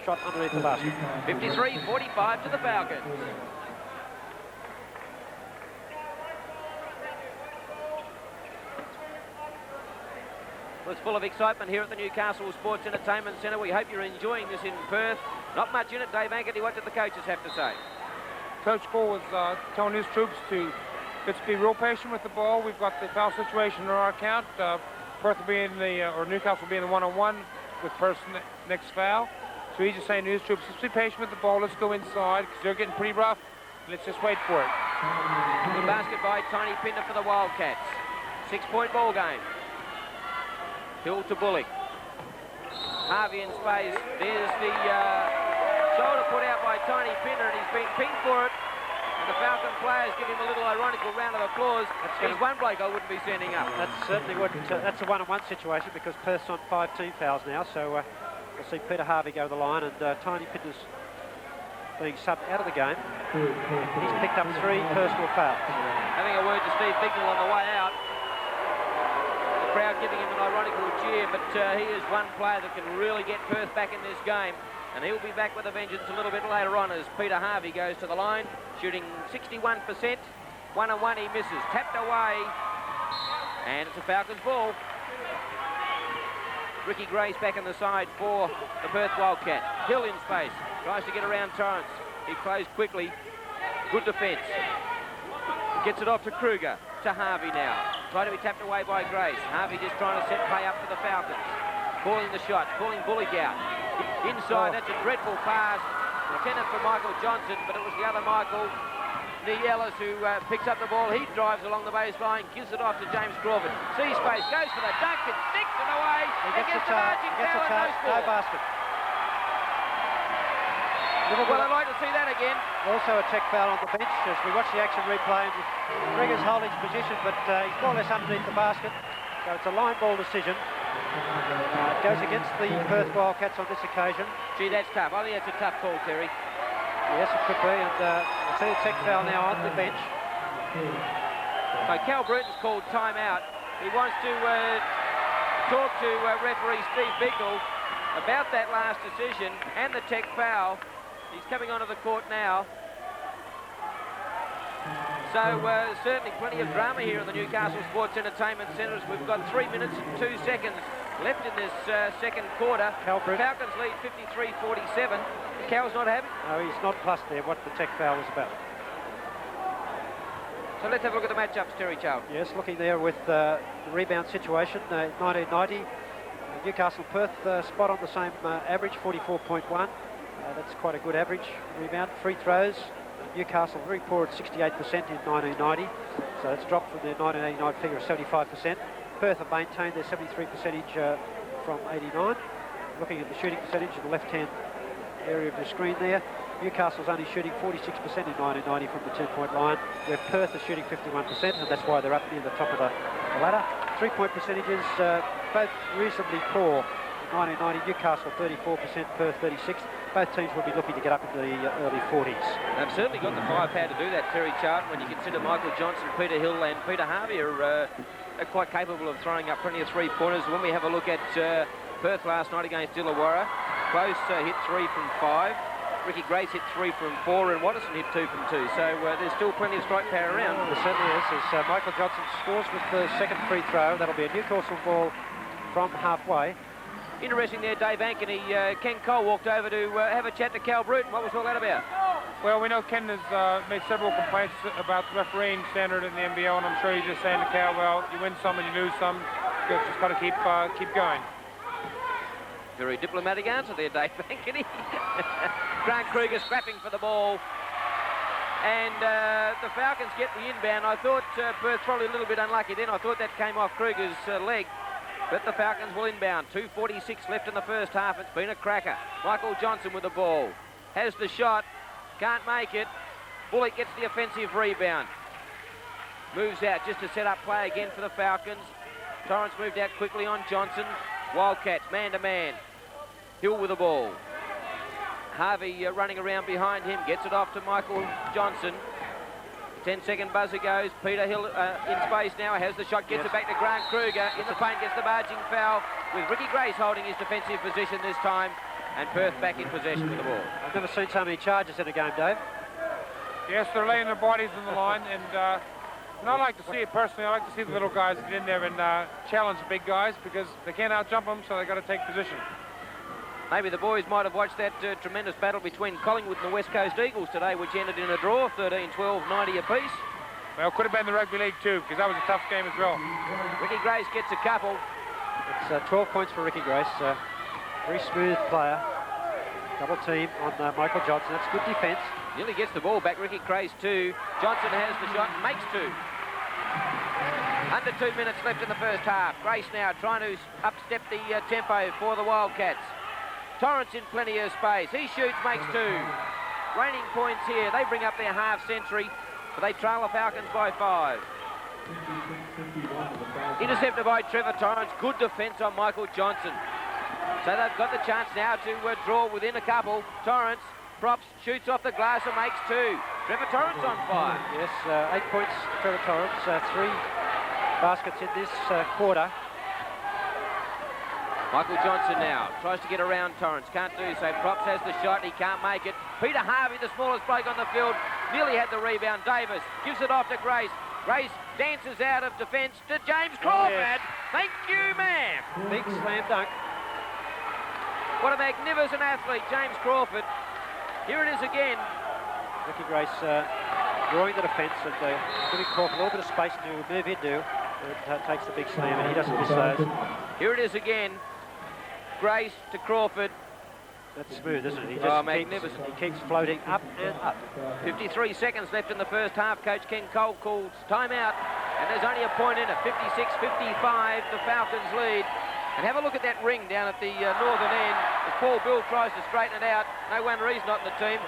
shot underneath the basket. 53-45 to the Falcons. Well, it's full of excitement here at the Newcastle Sports Entertainment Centre. We hope you're enjoying this in Perth. Not much in it, Dave Ankeny. What did the coaches have to say? Coach Cole was telling his troops to let's be real patient with the ball. We've got the foul situation in our account. Perth will be in the, or Newcastle will be in the one-on-one with Perth's next foul. So he's just saying to his troops, let's be patient with the ball. Let's go inside because they're getting pretty rough. Let's just wait for it. Good basket by Tony Pinder for the Wildcats. 6-point ball game. Hill to Bullock. Harvey in space. There's the shoulder put out by Tony Pinder, and he's been pinged for it. And the Falcon players give him a little ironical round of applause. He's one bloke I wouldn't be sending up. That certainly wouldn't. That's a one-on-one situation because Perth's on 5 team fouls now. So we'll see Peter Harvey go to the line, and Tony Pinder's being subbed out of the game. He's picked up 3 personal fouls. Having a word to Steve Bignell on the way out. Crowd giving him an ironical cheer, but he is one player that can really get Perth back in this game, and he'll be back with a vengeance a little bit later on as Peter Harvey goes to the line, shooting 61%. 1-on-1 he misses, tapped away, and it's a Falcons ball. Ricky Grace back on the side for the Perth Wildcats. Hill in space, tries to get around Torrance. He closed quickly, good defence. Gets it off to Kruger, to Harvey now. Trying to be tapped away by Grace. Harvey just trying to set play up for the Falcons. Calling the shot, calling Bullock out. Inside, that's a dreadful pass. Intended for Michael Johnson, but it was the other Michael, Ellis, who picks up the ball. He drives along the baseline, gives it off to James Crawford. Sees space, goes for the dunk and sticks it away. He gets the margin foul and no basket. Well, I'd like to see that again. Also a check foul on the bench as we watch the action replay. Grigger's holding his position, but he's more or less underneath the basket. So it's a line ball decision. It goes against the Perth Wildcats on this occasion. Gee, that's tough. I think that's a tough call, Terry. Yes, it could be. And I see a check foul now on the bench. So Cal Bruton's called timeout. He wants to talk to referee Steve Bignell about that last decision and the tech foul. He's coming onto the court now. So certainly plenty of drama here in the Newcastle Sports Entertainment Centre. We've got 3 minutes and 2 seconds left in this second quarter. Falcons lead 53-47. Cal's not happy. No, he's not plussed there what the tech foul was about. So let's have a look at the matchups, Terry Charles. Yes, looking there with the rebound situation. 1990, Newcastle Perth spot on the same average, 44.1. That's quite a good average rebound. Free throws, Newcastle very poor at 68% in 1990. So that's dropped from their 1989 figure of 75%. Perth have maintained their 73% from 89. Looking at the shooting percentage in the left-hand area of the screen there, Newcastle's only shooting 46% in 1990 from the 2-point line, where Perth is shooting 51%, and that's why they're up near the top of the ladder. 3-point percentages, both reasonably poor. 1990, Newcastle 34%, Perth 36%. Both teams will be looking to get up into the early 40s. They've certainly got the firepower to do that, Terry Charlton, when you consider Michael Johnson, Peter Hill and Peter Harvey are quite capable of throwing up plenty of three-pointers. When we have a look at Perth last night against Illawarra, Close hit 3 from 5. Ricky Grace hit 3 from 4, and Watterson hit 2 from 2. So there's still plenty of strike power around. There certainly is. As Michael Johnson scores with the second free throw, that'll be a Newcastle ball from halfway. Interesting there, Dave Ankeny. Ken Cole walked over to have a chat to Cal Bruton. What was all that about? Well, we know Ken has made several complaints about the refereeing standard in the NBL, and I'm sure he's just saying to Cal, well, you win some and you lose some. You just got to keep going. Very diplomatic answer there, Dave Ankeny. Grant Kruger scrapping for the ball. And the Falcons get the inbound. I thought Perth probably a little bit unlucky then. I thought that came off Kruger's leg. But the Falcons will inbound. 2:46 left in the first half. It's been a cracker. Michael Johnson with the ball. Has the shot. Can't make it. Bullock gets the offensive rebound. Moves out just to set up play again for the Falcons. Torrance moved out quickly on Johnson. Wildcats man-to-man. Hill with the ball. Harvey running around behind him. Gets it off to Michael Johnson. 10-second buzzer goes. Peter Hill in space now, has the shot, gets it back to Grant Kruger. In the paint, gets the barging foul with Ricky Grace holding his defensive position this time. and Perth back in possession with the ball. I've never seen so many charges in a game, Dave. Yes, they're laying their bodies on the line, and I like to see it personally. I like to see the little guys get in there and challenge the big guys, because they can't out-jump them, so they've got to take position. Maybe the boys might have watched that tremendous battle between Collingwood and the West Coast Eagles today, which ended in a draw, 13-12, 90 apiece. Well, could have been the Rugby League too, because that was a tough game as well. Ricky Grace gets a couple. It's 12 points for Ricky Grace. Very smooth player. Double team on Michael Johnson. That's good defence. Nearly gets the ball back. Ricky Grace 2. Johnson has the shot and makes 2. Under 2 minutes left in the first half. Grace now trying to upstep the tempo for the Wildcats. Torrance in plenty of space. He shoots, makes 2. Raining points here. They bring up their half century, but they trail the Falcons by 5. Intercepted by Trevor Torrance. Good defence on Michael Johnson. So they've got the chance now to draw within a couple. Torrance props, shoots off the glass and makes 2. Trevor Torrance on fire. Yes, 8 points for Trevor Torrance. 3 baskets in this quarter. Michael Johnson now tries to get around Torrance. Can't do so. Props has the shot. He can't make it. Peter Harvey, the smallest bloke on the field, nearly had the rebound. Davis gives it off to Grace. Grace dances out of defence to James Crawford. Yes. Thank you, ma'am. Big slam dunk. What a magnificent athlete, James Crawford. Here it is again. Ricky Grace drawing the defence and giving Crawford a little bit of space to move into. And takes the big slam and he doesn't miss those. Here it is again. Grace to Crawford. That's smooth, isn't it? He just magnificent. He keeps floating up and up. 53 seconds left in the first half. Coach Ken Cole calls timeout. And there's only a point in it. 56-55, the Falcons lead. And have a look at that ring down at the northern end. As Paul Bill tries to straighten it out. No wonder he's not in the team.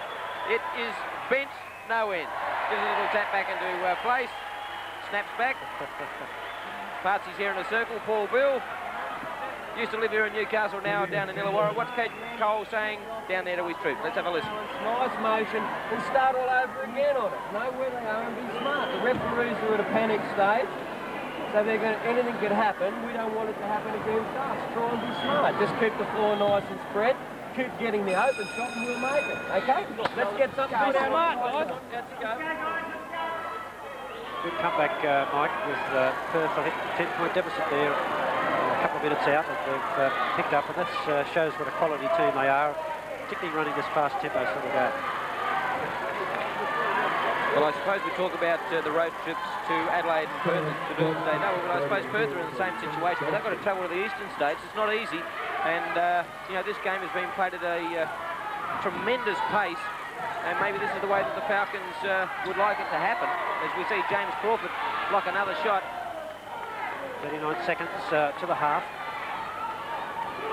It is bench, no end. Gives a little tap back into place. Snaps back. Partsy's here in a circle. Paul Bill. Used to live here in Newcastle, now down in Illawarra. What's Coach Cole saying down there to his troops? Let's have a listen. Nice motion and start all over again on it. Know where they are and be smart. The referees are at a panic stage, so anything could happen. We don't want it to happen against us. Try and be smart. Just keep the floor nice and spread. Keep getting the open shot and we'll make it. Okay? Let's get something good out of it, guys. Let's go. Good comeback, Mike, with Perth, I think, 10-point deficit there. A couple of minutes out, and they've picked up, and that shows what a quality team they are, particularly running this fast tempo sort of game. Well, I suppose we talk about the road trips to Adelaide and Perth to do it today. No, well, I suppose Perth are in the same situation, but they've got to travel to the eastern states. It's not easy, and you know, this game has been played at a tremendous pace, and maybe this is the way that the Falcons would like it to happen, as we see James Crawford block another shot. 39 seconds to the half.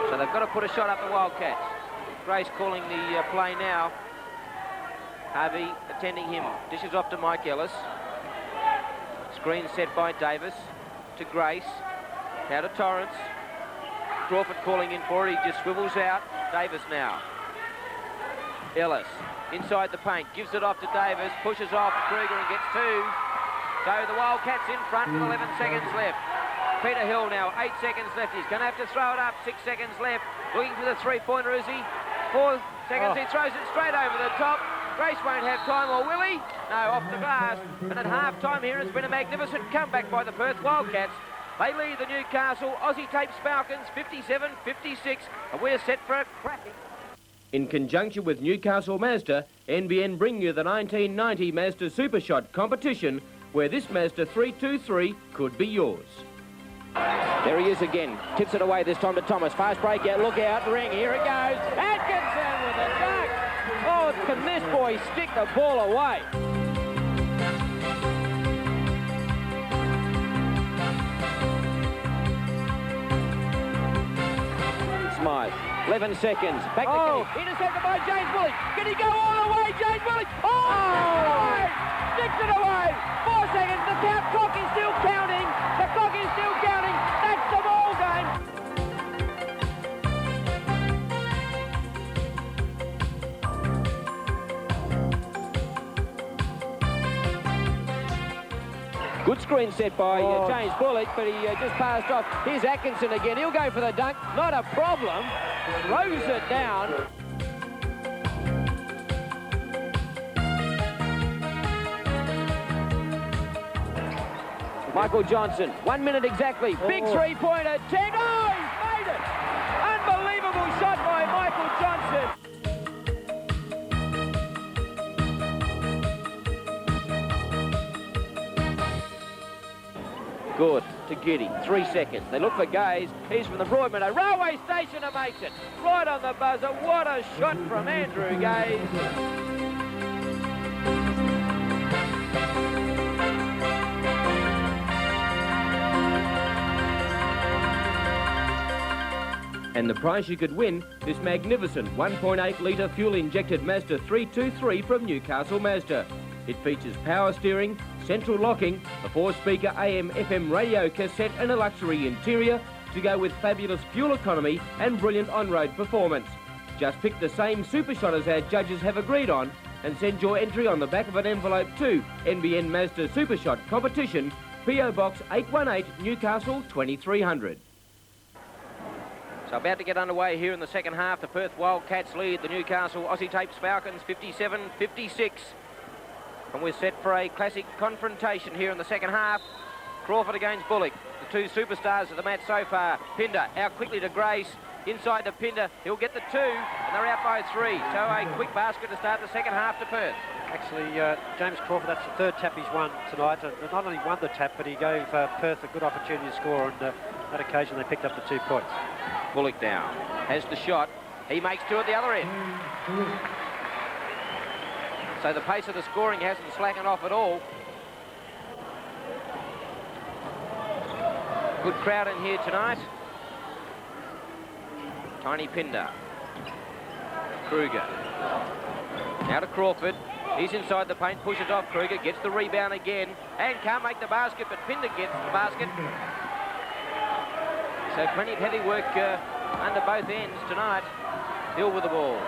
So they've got to put a shot up the Wildcats. Grace calling the play now. Harvey attending him. Dishes off to Mike Ellis. Screen set by Davis to Grace. Now to Torrance. Crawford calling in for it. He just swivels out. Davis now. Ellis inside the paint. Gives it off to Davis. Pushes off Kruger and gets 2. So the Wildcats in front with 11 seconds left. Peter Hill now, 8 seconds left. He's going to have to throw it up. 6 seconds left. Looking for the three-pointer, is he? 4 seconds. He throws it straight over the top. Grace won't have time, or will he? No, off the glass. And at half-time here, it's been a magnificent comeback by the Perth Wildcats. They lead the Newcastle Aussie Tapes Falcons 57-56, and we're set for a cracking. In conjunction with Newcastle Mazda, NBN bring you the 1990 Mazda Super Shot competition, where this Mazda 323 could be yours. There he is again. Tips it away this time to Thomas. Fast break out. Look out. Ring. Here it goes. Atkinson with a dunk. Oh, can this boy stick the ball away? Smythe. 11 seconds. Back to Kenny. Intercepted by James Bullock. Can he go all the way? James Bullock. Oh! Sticks it away. 4 seconds. The clock is still counting. The clock is still counting. That's the ball game. Good screen set by James Bullock, but he just passed off. Here's Atkinson again. He'll go for the dunk. Not a problem. throws it down. Michael Johnson, 1 minute exactly. Big three-pointer. 10. Oh, he's made it! Unbelievable shot by Michael Johnson. Good to Giddy. 3 seconds. They look for Gaze. He's from the Broadmeadow Railway Station and makes it. Right on the buzzer. What a shot from Andrew Gaze. And the prize you could win, this magnificent 1.8 litre fuel-injected Mazda 323 from Newcastle Mazda. It features power steering, central locking, a 4-speaker AM/FM radio cassette and a luxury interior to go with fabulous fuel economy and brilliant on-road performance. Just pick the same super shot as our judges have agreed on and send your entry on the back of an envelope to NBN Mazda Super Shot Competition, PO Box 818, Newcastle 2300. So about to get underway here in the second half. The Perth Wildcats lead the Newcastle Aussie Tapes Falcons 57-56. And we're set for a classic confrontation here in the second half. Crawford against Bullock. The two superstars of the match so far. Pinder out quickly to Grace. Inside to Pinder. He'll get the 2 and they're out by 3. So a quick basket to start the second half to Perth. Actually, James Crawford, that's the third tap he's won tonight. And not only won the tap, but he gave Perth a good opportunity to score. And that occasion they picked up the 2 points. Bullock now has the shot. He makes 2 at the other end. So the pace of the scoring hasn't slackened off at all. Good crowd in here tonight. Tiny Pinder. Kruger. Now to Crawford. He's inside the paint, pushes off Kruger, gets the rebound again, and can't make the basket, but Pinder gets the basket. So plenty of heavy work under both ends tonight. Hill with the ball.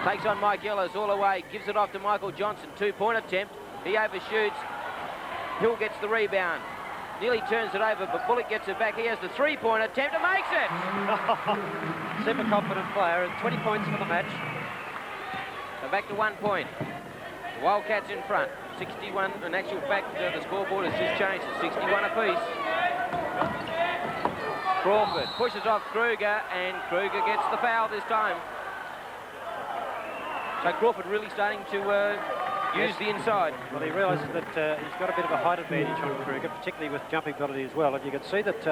Takes on Mike Ellis all the way, gives it off to Michael Johnson. 2-point attempt. He overshoots. Hill gets the rebound. Nearly turns it over, but Bullock gets it back. He has the 3-point attempt and makes it! Super confident player, and 20 points for the match. So back to 1 point. The Wildcats in front. 61, in actual fact, the scoreboard has just changed to 61 apiece. Crawford pushes off Kruger, and Kruger gets the foul this time. So Crawford really starting to use the inside. Well, he realises that he's got a bit of a height advantage on Kruger, particularly with jumping ability as well. And you can see that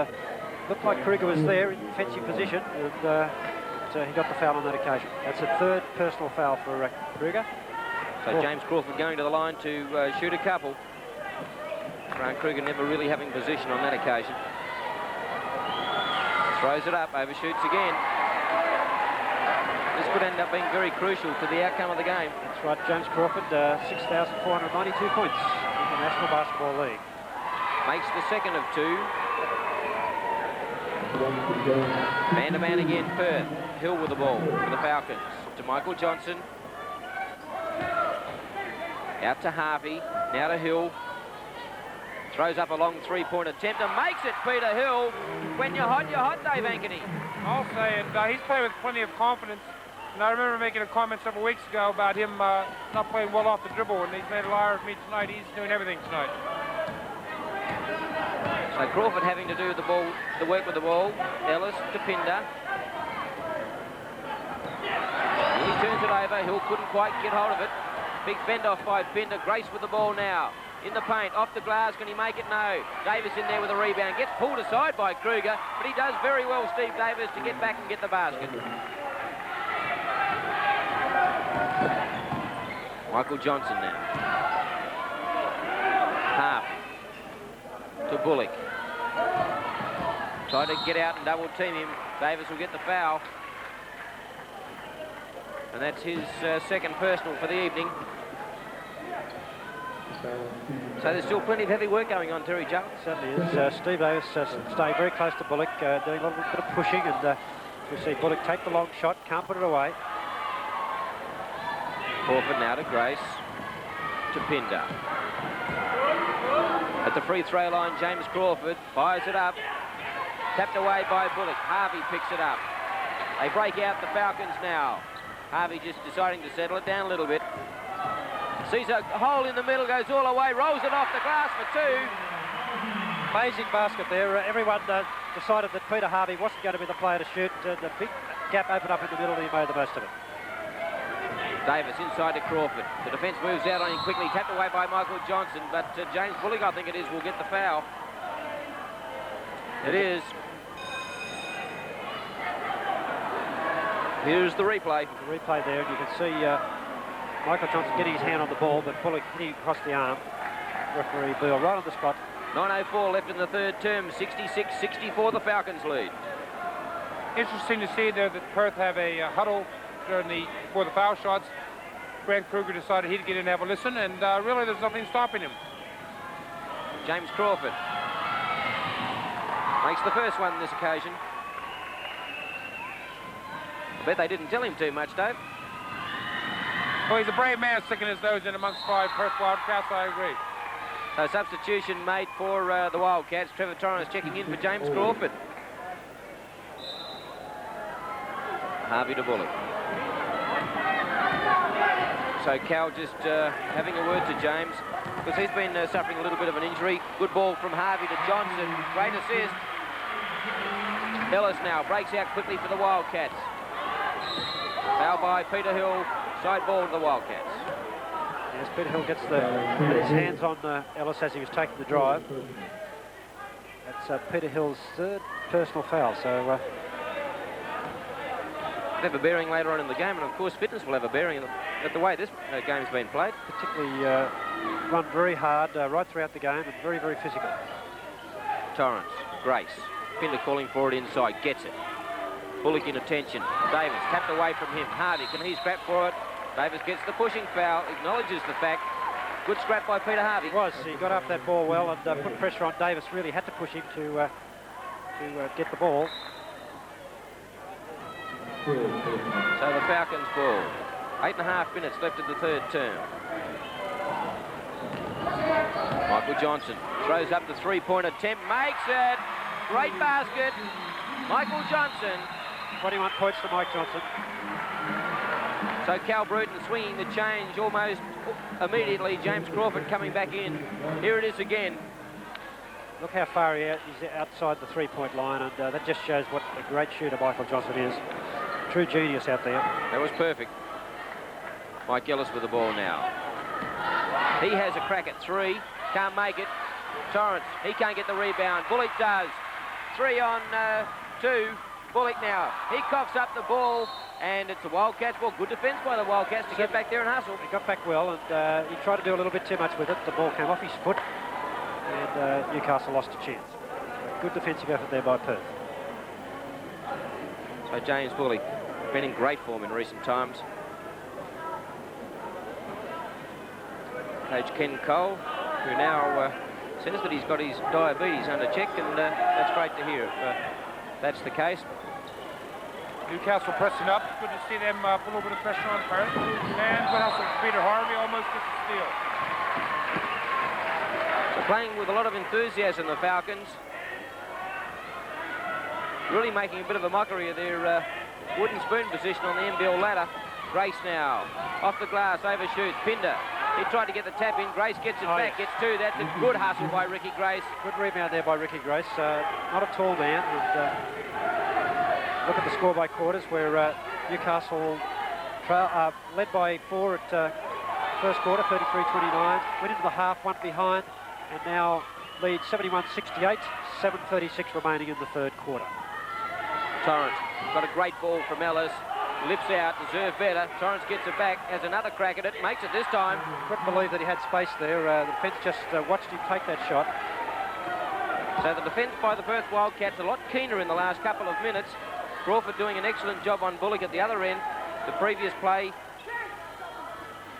looked like Kruger was there in defensive position, and he got the foul on that occasion. That's a 3rd personal foul for Kruger. So James Crawford going to the line to shoot a couple. Grant Kruger never really having position on that occasion. Throws it up, overshoots again. This could end up being very crucial to the outcome of the game. That's right, James Crawford, 6,492 points in the National Basketball League. Makes the second of 2. Man-to-man again, Perth. Hill with the ball for the Falcons. To Michael Johnson. Out to Harvey. Now to Hill. Throws up a long 3-point attempt and makes it, Peter Hill. When you're hot, Dave Ankeny. I'll say it. He's playing with plenty of confidence. And I remember making a comment several weeks ago about him not playing well off the dribble, and he's made a liar of me tonight. He's doing everything tonight. So Crawford having to do the work with the ball. Ellis to Pinder. He turns it over. Hill couldn't quite get hold of it. Big fend off by Pinder. Grace with the ball now. In the paint, off the glass, can he make it? No. Davis in there with a rebound. Gets pulled aside by Kruger, but he does very well, Steve Davis, to get back and get the basket. Michael Johnson now. Half to Bullock. Try to get out and double team him. Davis will get the foul. And that's his second personal for the evening. So there's still plenty of heavy work going on, Terry Jones. Certainly is. Steve Davis staying very close to Bullock, doing a little bit of pushing, and we see Bullock take the long shot, can't put it away. Crawford now to Grace, to Pinder. At the free throw line, James Crawford fires it up. Tapped away by Bullock. Harvey picks it up. They break out the Falcons now. Harvey just deciding to settle it down a little bit. Sees a hole in the middle, goes all the way, rolls it off the glass for 2. Amazing basket there. Everyone decided that Peter Harvey wasn't going to be the player to shoot. The big gap opened up in the middle and he made the most of it. Davis inside to Crawford. The defence moves out on him quickly, tapped away by Michael Johnson, but James Bullock, I think it is, will get the foul. It is. Here's the replay. The replay there, and you can see Michael Johnson getting his hand on the ball, but Bullock hitting across the arm. Referee Beale right on the spot. 9:04 left in the third term. 66-64, the Falcons lead. Interesting to see there that Perth have a huddle for the foul shots. Grant Kruger decided he'd get in and have a listen, and really there's nothing stopping him. James Crawford makes the first one this occasion. I bet they didn't tell him too much, Dave. Well, he's a brave man sticking his nose in amongst 5 Perth Wildcats, I agree. So substitution made for the Wildcats. Trevor Torrance checking in for James Crawford. Harvey to Bullock. So Cal just having a word to James, because he's been suffering a little bit of an injury. Good ball from Harvey to Johnson. Great assist. Ellis now breaks out quickly for the Wildcats. Foul by Peter Hill. Side ball to the Wildcats. Yes, Peter Hill gets his hands on Ellis as he was taking the drive. That's Peter Hill's third personal foul. So have a bearing later on in the game, and of course fitness will have a bearing at the way this game's been played. Particularly run very hard right throughout the game and very, very physical. Torrance, Grace, Pinder calling for it inside, gets it. Bullock in attention. Davis tapped away from him. Harvey, can he scrap for it? Davis gets the pushing foul, acknowledges the fact. Good scrap by Peter Harvey. He was. He got up that ball well and put pressure on Davis. Really had to push him to get the ball. So the Falcons ball. 8.5 minutes left in the third term. Michael Johnson throws up the three-point attempt, makes it. Great basket. Michael Johnson. 21 points for Mike Johnson. So Cal Bruton swinging the change almost immediately. James Crawford coming back in. Here it is again. Look how far he's outside the three-point line, and that just shows what a great shooter Michael Johnson is. True genius out there. That was perfect. Mike Ellis with the ball now. He has a crack at 3. Can't make it. Torrance, he can't get the rebound. Bullock does. 3 on 2. Bullock now. He coughs up the ball, and it's the Wildcats. Well, good defence by the Wildcats to get back there and hustle. He got back well, and he tried to do a little bit too much with it. The ball came off his foot, and Newcastle lost a chance. Good defensive effort there by Perth. So James Bullock been in great form in recent times. Coach Ken Cole, who now says that he's got his diabetes under check, and that's great to hear if that's the case. Newcastle pressing up. Good to see them put a little bit of pressure on Perth. And what else? Peter Harvey almost gets a steal. So playing with a lot of enthusiasm, the Falcons. Really making a bit of a mockery of their wooden spoon position on the NBL ladder. Grace now, off the glass, overshoots. Pinder, he tried to get the tap in. Grace gets it back, gets 2. That's a good hustle by Ricky Grace. Good rebound there by Ricky Grace. Not a tall man. And, look at the score by quarters, where Newcastle led by 4 at first quarter, 33-29. Went into the half, 1 behind, and now lead 71-68. 7:36 remaining in the third quarter. Torrance got a great ball from Ellis. Lips out, deserved better. Torrance gets it back, has another crack at it, makes it this time. Couldn't believe that he had space there. The defence just watched him take that shot. So the defence by the Perth Wildcats a lot keener in the last couple of minutes. Crawford doing an excellent job on Bullock at the other end. The previous play,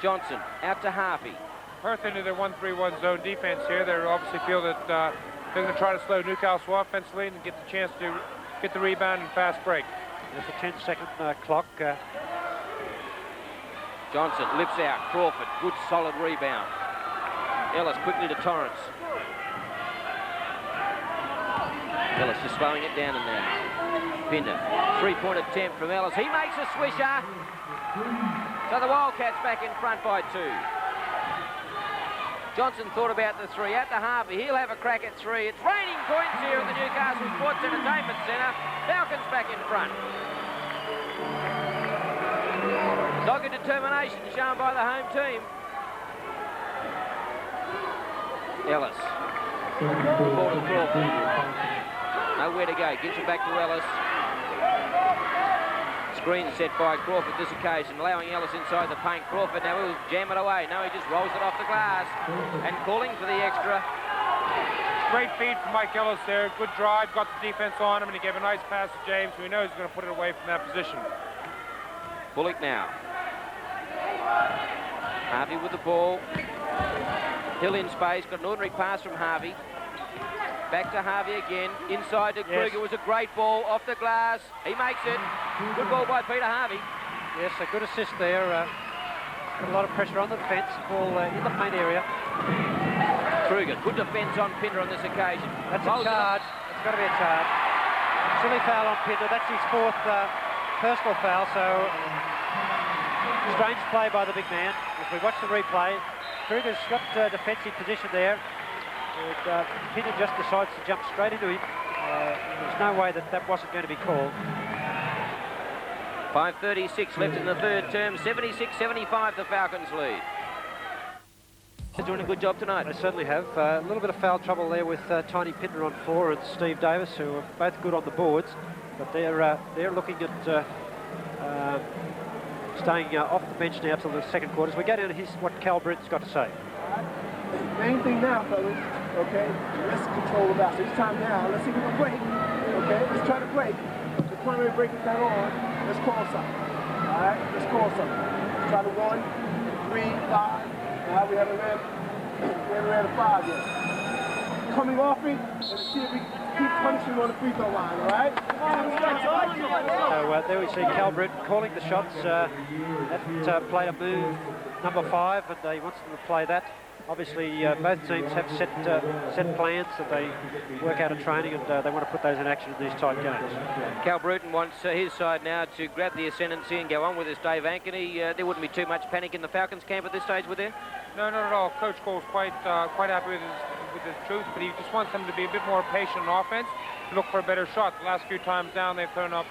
Johnson out to Harvey. Perth into their 1-3-1 zone defense here. They obviously feel that they're going to try to slow Newcastle offensively and get the chance to get the rebound and fast break. There's a 10-second clock. Johnson lips out. Crawford, good solid rebound. Ellis quickly to Torrance. Ellis just slowing it down and now. Pinder Three-point attempt from Ellis. He makes a swisher. So the Wildcats back in front by 2. Johnson thought about the 3. Out to Harvey. He'll have a crack at 3. It's raining points here at the Newcastle Sports Entertainment Centre. Falcons back in front. Dogged determination shown by the home team. Ellis. Ball to Crawford. Nowhere to go. Gives it back to Ellis. Screen set by Crawford this occasion, allowing Ellis inside the paint. Crawford now will jam it away. No, he just rolls it off the glass and calling for the extra. Great feed from Mike Ellis there. Good drive, got the defense on him, and he gave a nice pass to James, who he knows is going to put it away from that position. Bullock now. Harvey with the ball. Hill in space, got an ordinary pass from Harvey. Back to Harvey again, inside to Kruger. Was a great ball off the glass. He makes it. Good ball by Peter Harvey. Yes, a good assist there. Put a lot of pressure on the defence. Ball in the paint area. Kruger, good defence on Pinder on this occasion. That's a charge. It's got to be a charge. Silly foul on Pinder. That's his 4th personal foul. So strange play by the big man. As we watch the replay, Kruger's got defensive position there. Pinder just decides to jump straight into him. There's no way that wasn't going to be called. 5:36 left in the third term. 76-75 the Falcons lead. They're doing a good job tonight. They certainly have. A little bit of foul trouble there with Tiny Pinder on 4 and Steve Davis, who are both good on the boards, but they're looking at staying off the bench now till the second quarters. We go down to what Cal Britton's got to say. Main thing now, fellas, okay, let's control the basketball. It's time now. Let's see if we can break, okay? Let's try to break. The primary break is not on. Let's call something, all right? Let's call something. Let's try to 1, 3, 5. All right, we haven't ran a 5 yet. Coming off it, let's see if we keep punishing on the free throw line, all right? So there we see Cal Britton calling the shots. That player move number 5, and he wants them to play that. Obviously, both teams have set plans that they work out of training, and they want to put those in action in these tight games. Cal Bruton wants his side now to grab the ascendancy and go on with this, Dave Ankeny. There wouldn't be too much panic in the Falcons camp at this stage, would there? No, not at all. Coach Cole's quite happy with his troops, but he just wants them to be a bit more patient on offense, look for a better shot. The last few times down, they've thrown up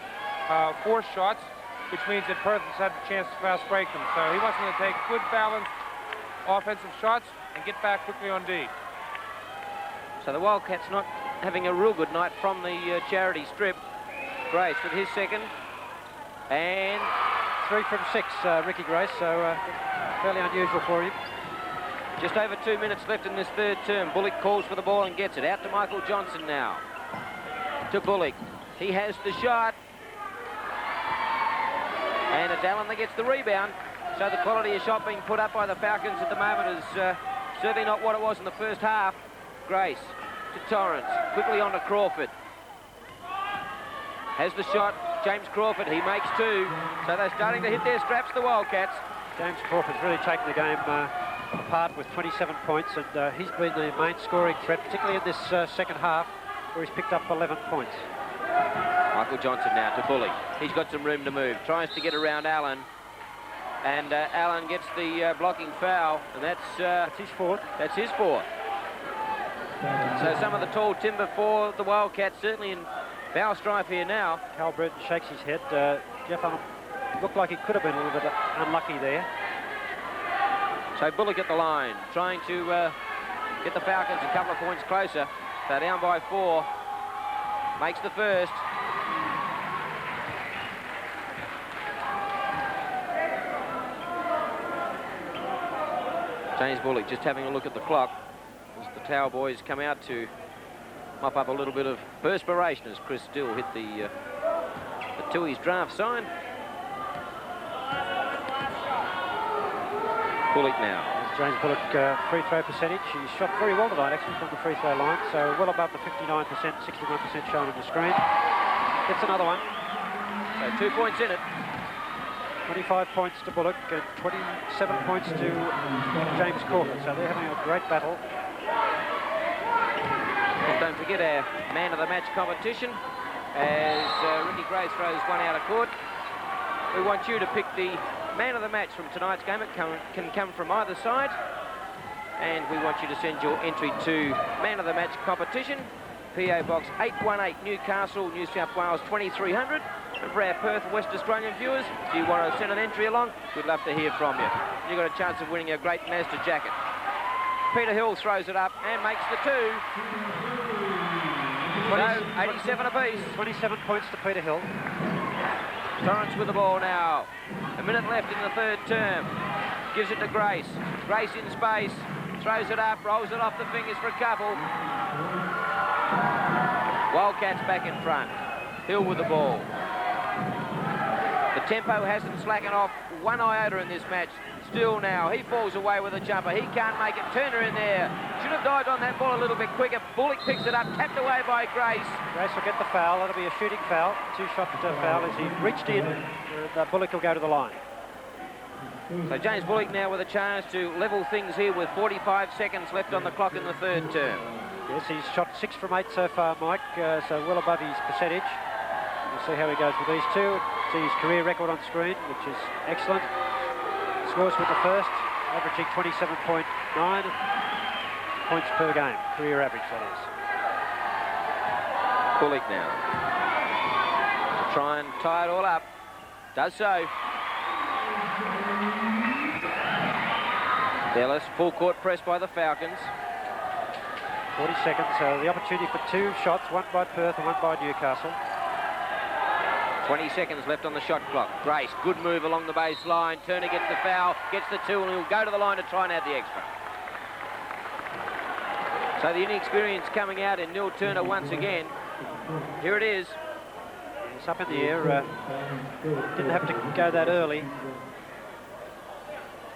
4 shots, which means that Perth has had a chance to fast break them. So he wants them to take good, balanced offensive shots and get back quickly on D. So the Wildcats not having a real good night from the charity strip. Grace with his second. And 3 from 6, Ricky Grace, so fairly unusual for him. Just over 2 minutes left in this third term. Bullock calls for the ball and gets it. Out to Michael Johnson now. To Bullock. He has the shot. And it's Allen that gets the rebound. So the quality of shot being put up by the Falcons at the moment is certainly not what it was in the first half. Grace to Torrance. Quickly on to Crawford. Has the shot. James Crawford, he makes 2. So they're starting to hit their straps, the Wildcats. James Crawford's really taken the game apart with 27 points, and he's been the main scoring threat, particularly in this second half, where he's picked up 11 points. Michael Johnson now to Bullock. He's got some room to move. Tries to get around Allen. And Allen gets the blocking foul, and that's his 4th. That's his 4th. So some of the tall timber for the Wildcats certainly in foul strife here now. Cal Britton shakes his head. Jeff Allen looked like he could have been a little bit unlucky there. So Bullock at the line, trying to get the Falcons a couple of points closer. They're down by 4. Makes the first. James Bullock just having a look at the clock as the Towel boys come out to mop up a little bit of perspiration as Chris Still hit the Tui's draft sign. Bullock now. James Bullock free throw percentage. He shot very well tonight actually from the free throw line, so well above the 59%, 61% shown on the screen. Gets another one. So 2 points in it. 25 points to Bullock and 27 points to James Crawford, so they're having a great battle. And don't forget our man of the match competition. as Ricky Grace throws one out of court. We want you to pick the man of the match from tonight's game. It can come from either side. And we want you to send your entry to man of the match competition. PO Box 818 Newcastle, New South Wales 2300. And for our Perth West Australian viewers, if you want to send an entry along, we'd love to hear from you. You've got a chance of winning a great Mazda jacket. Peter Hill throws it up and makes the two. 87 apiece. 27 points to Peter Hill. Torrance with the ball now. A minute left in the third term. Gives it to Grace. Grace in space. Throws it up, rolls it off the fingers for a couple. Wildcats back in front. Hill with the ball. The tempo hasn't slackened off one iota in this match. Still now, he falls away with a jumper. He can't make it. Turner in there. Should have dived on that ball a little bit quicker. Bullock picks it up, tapped away by Grace. Grace will get the foul. That'll be a shooting foul. Two-shot foul as he reached in. Bullock will go to the line. So James Bullock now with a chance to level things here with 45 seconds left on the clock in the third term. Yes, he's shot 6 from 8 so far, Mike, so well above his percentage. We'll see how he goes with these two. See his career record on screen, which is excellent. Scores with the first, averaging 27.9 points per game. Career average, that is. Bullock now to try and tie it all up. Does so. Ellis, full court press by the Falcons. 40 seconds, so the opportunity for 2 shots, one by Perth and one by Newcastle. 20 seconds left on the shot clock. Grace, good move along the baseline. Turner gets the foul, gets the 2, and he'll go to the line to try and add the extra. So the inexperience coming out in Neil Turner once again. Here it is. It's up in the air. Didn't have to go that early.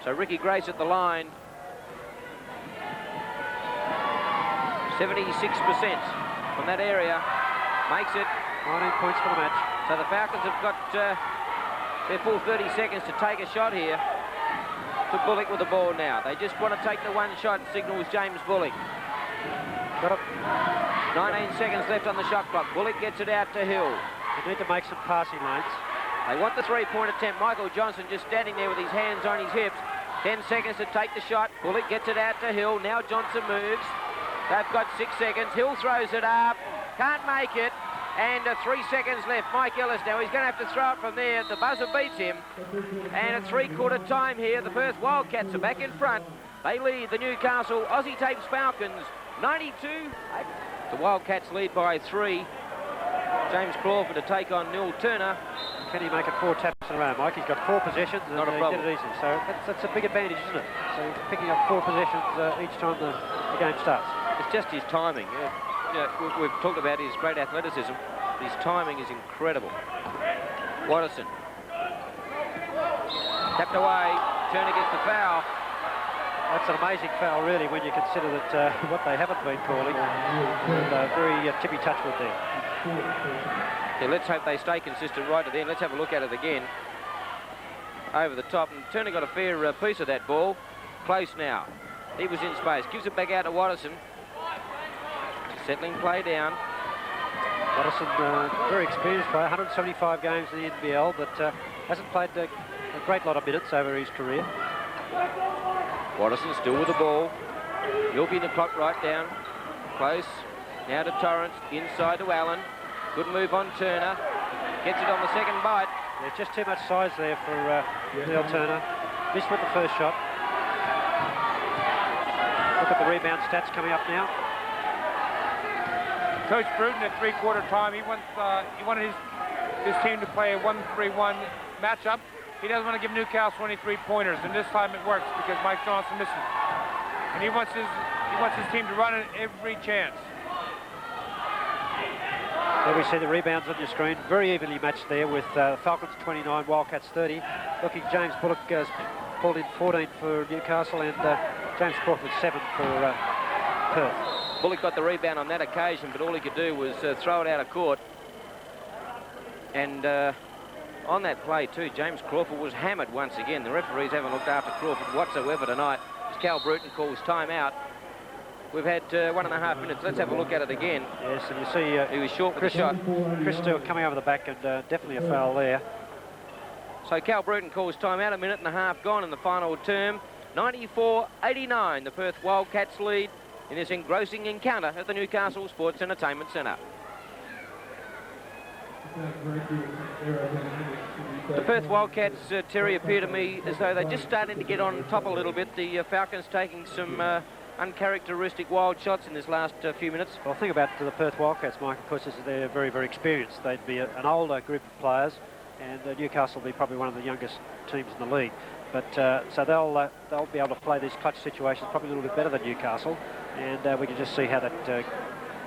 So Ricky Grace at the line. 76% from that area. Makes it. 19 points for the match. So the Falcons have got their full 30 seconds to take a shot here. To Bullock with the ball now. They just want to take the one shot, signals James Bullock. Got it. 19 seconds left on the shot clock. Bullock gets it out to Hill. They need to make some passing lanes. They want the three-point attempt. Michael Johnson just standing there with his hands on his hips. 10 seconds to take the shot. Bullock gets it out to Hill. Now Johnson moves. They've got 6 seconds. Hill throws it up. Can't make it. And 3 seconds left. Mike Ellis now. He's going to have to throw it from there. The buzzer beats him. And at three-quarter time here, the Perth Wildcats are back in front. They lead the Newcastle Aussie Tapes Falcons 92. The Wildcats lead by 3. James Crawford to take on Neil Turner. Can he make it 4 taps in a row, Mike? He's got 4 possessions and Not a problem. he did it easy. So that's a big advantage, isn't it? So he's picking up 4 possessions each time the game starts. It's just his timing. We've talked about his great athleticism. His timing is incredible. Watterson. Tapped away. Turner gets the foul. That's an amazing foul, really, when you consider that what they haven't been calling. Very tippy touch with there. Yeah, let's hope they stay consistent right to the end. Let's have a look at it again. Over the top, and Turner got a fair piece of that ball. Close now. He was in space. Gives it back out to Watterson. Settling play down. Watterson, very experienced player, 175 games in the NBL, but hasn't played a great lot of minutes over his career. Watterson still with the ball. Milking the clock right down. Close. Now to Torrance. Inside to Allen. Good move on Turner. Gets it on the second bite. There's just too much size there for Neil Turner. Missed with the first shot. Look at the rebound stats coming up now. Coach Bruton at three-quarter time, he wanted his team to play a 1-3-1 matchup. He doesn't want to give Newcastle any 3-pointers, and this time it works because Mike Johnson misses. And he wants his team to run it every chance. There we see the rebounds on your screen. Very evenly matched there with Falcons 29, Wildcats 30. Looking, James Bullock has pulled in 14 for Newcastle and James Crawford 7 for Perth. Bullock got the rebound on that occasion, but all he could do was throw it out of court. And on that play too, James Crawford was hammered once again. The referees haven't looked after Crawford whatsoever tonight. As Cal Bruton calls timeout. we've had 1.5 minutes. Let's have a look at it again. Yes, and you see he was short with the shot. Chris Stewart coming over the back, and definitely a foul there. So Cal Bruton calls timeout, 1.5 minutes gone in the final term. 94-89, the Perth Wildcats lead in this engrossing encounter at the Newcastle Sports Entertainment Centre. The Perth Wildcats, Terry, appear to me as though they're just starting to get on top a little bit. The Falcons taking some uncharacteristic wild shots in this last few minutes. Well, the thing about the Perth Wildcats, Mike, of course, is that they're very, very experienced. They'd be an older group of players, and Newcastle will be probably one of the youngest teams in the league. But so they'll be able to play these clutch situations probably a little bit better than Newcastle, and we can just see how that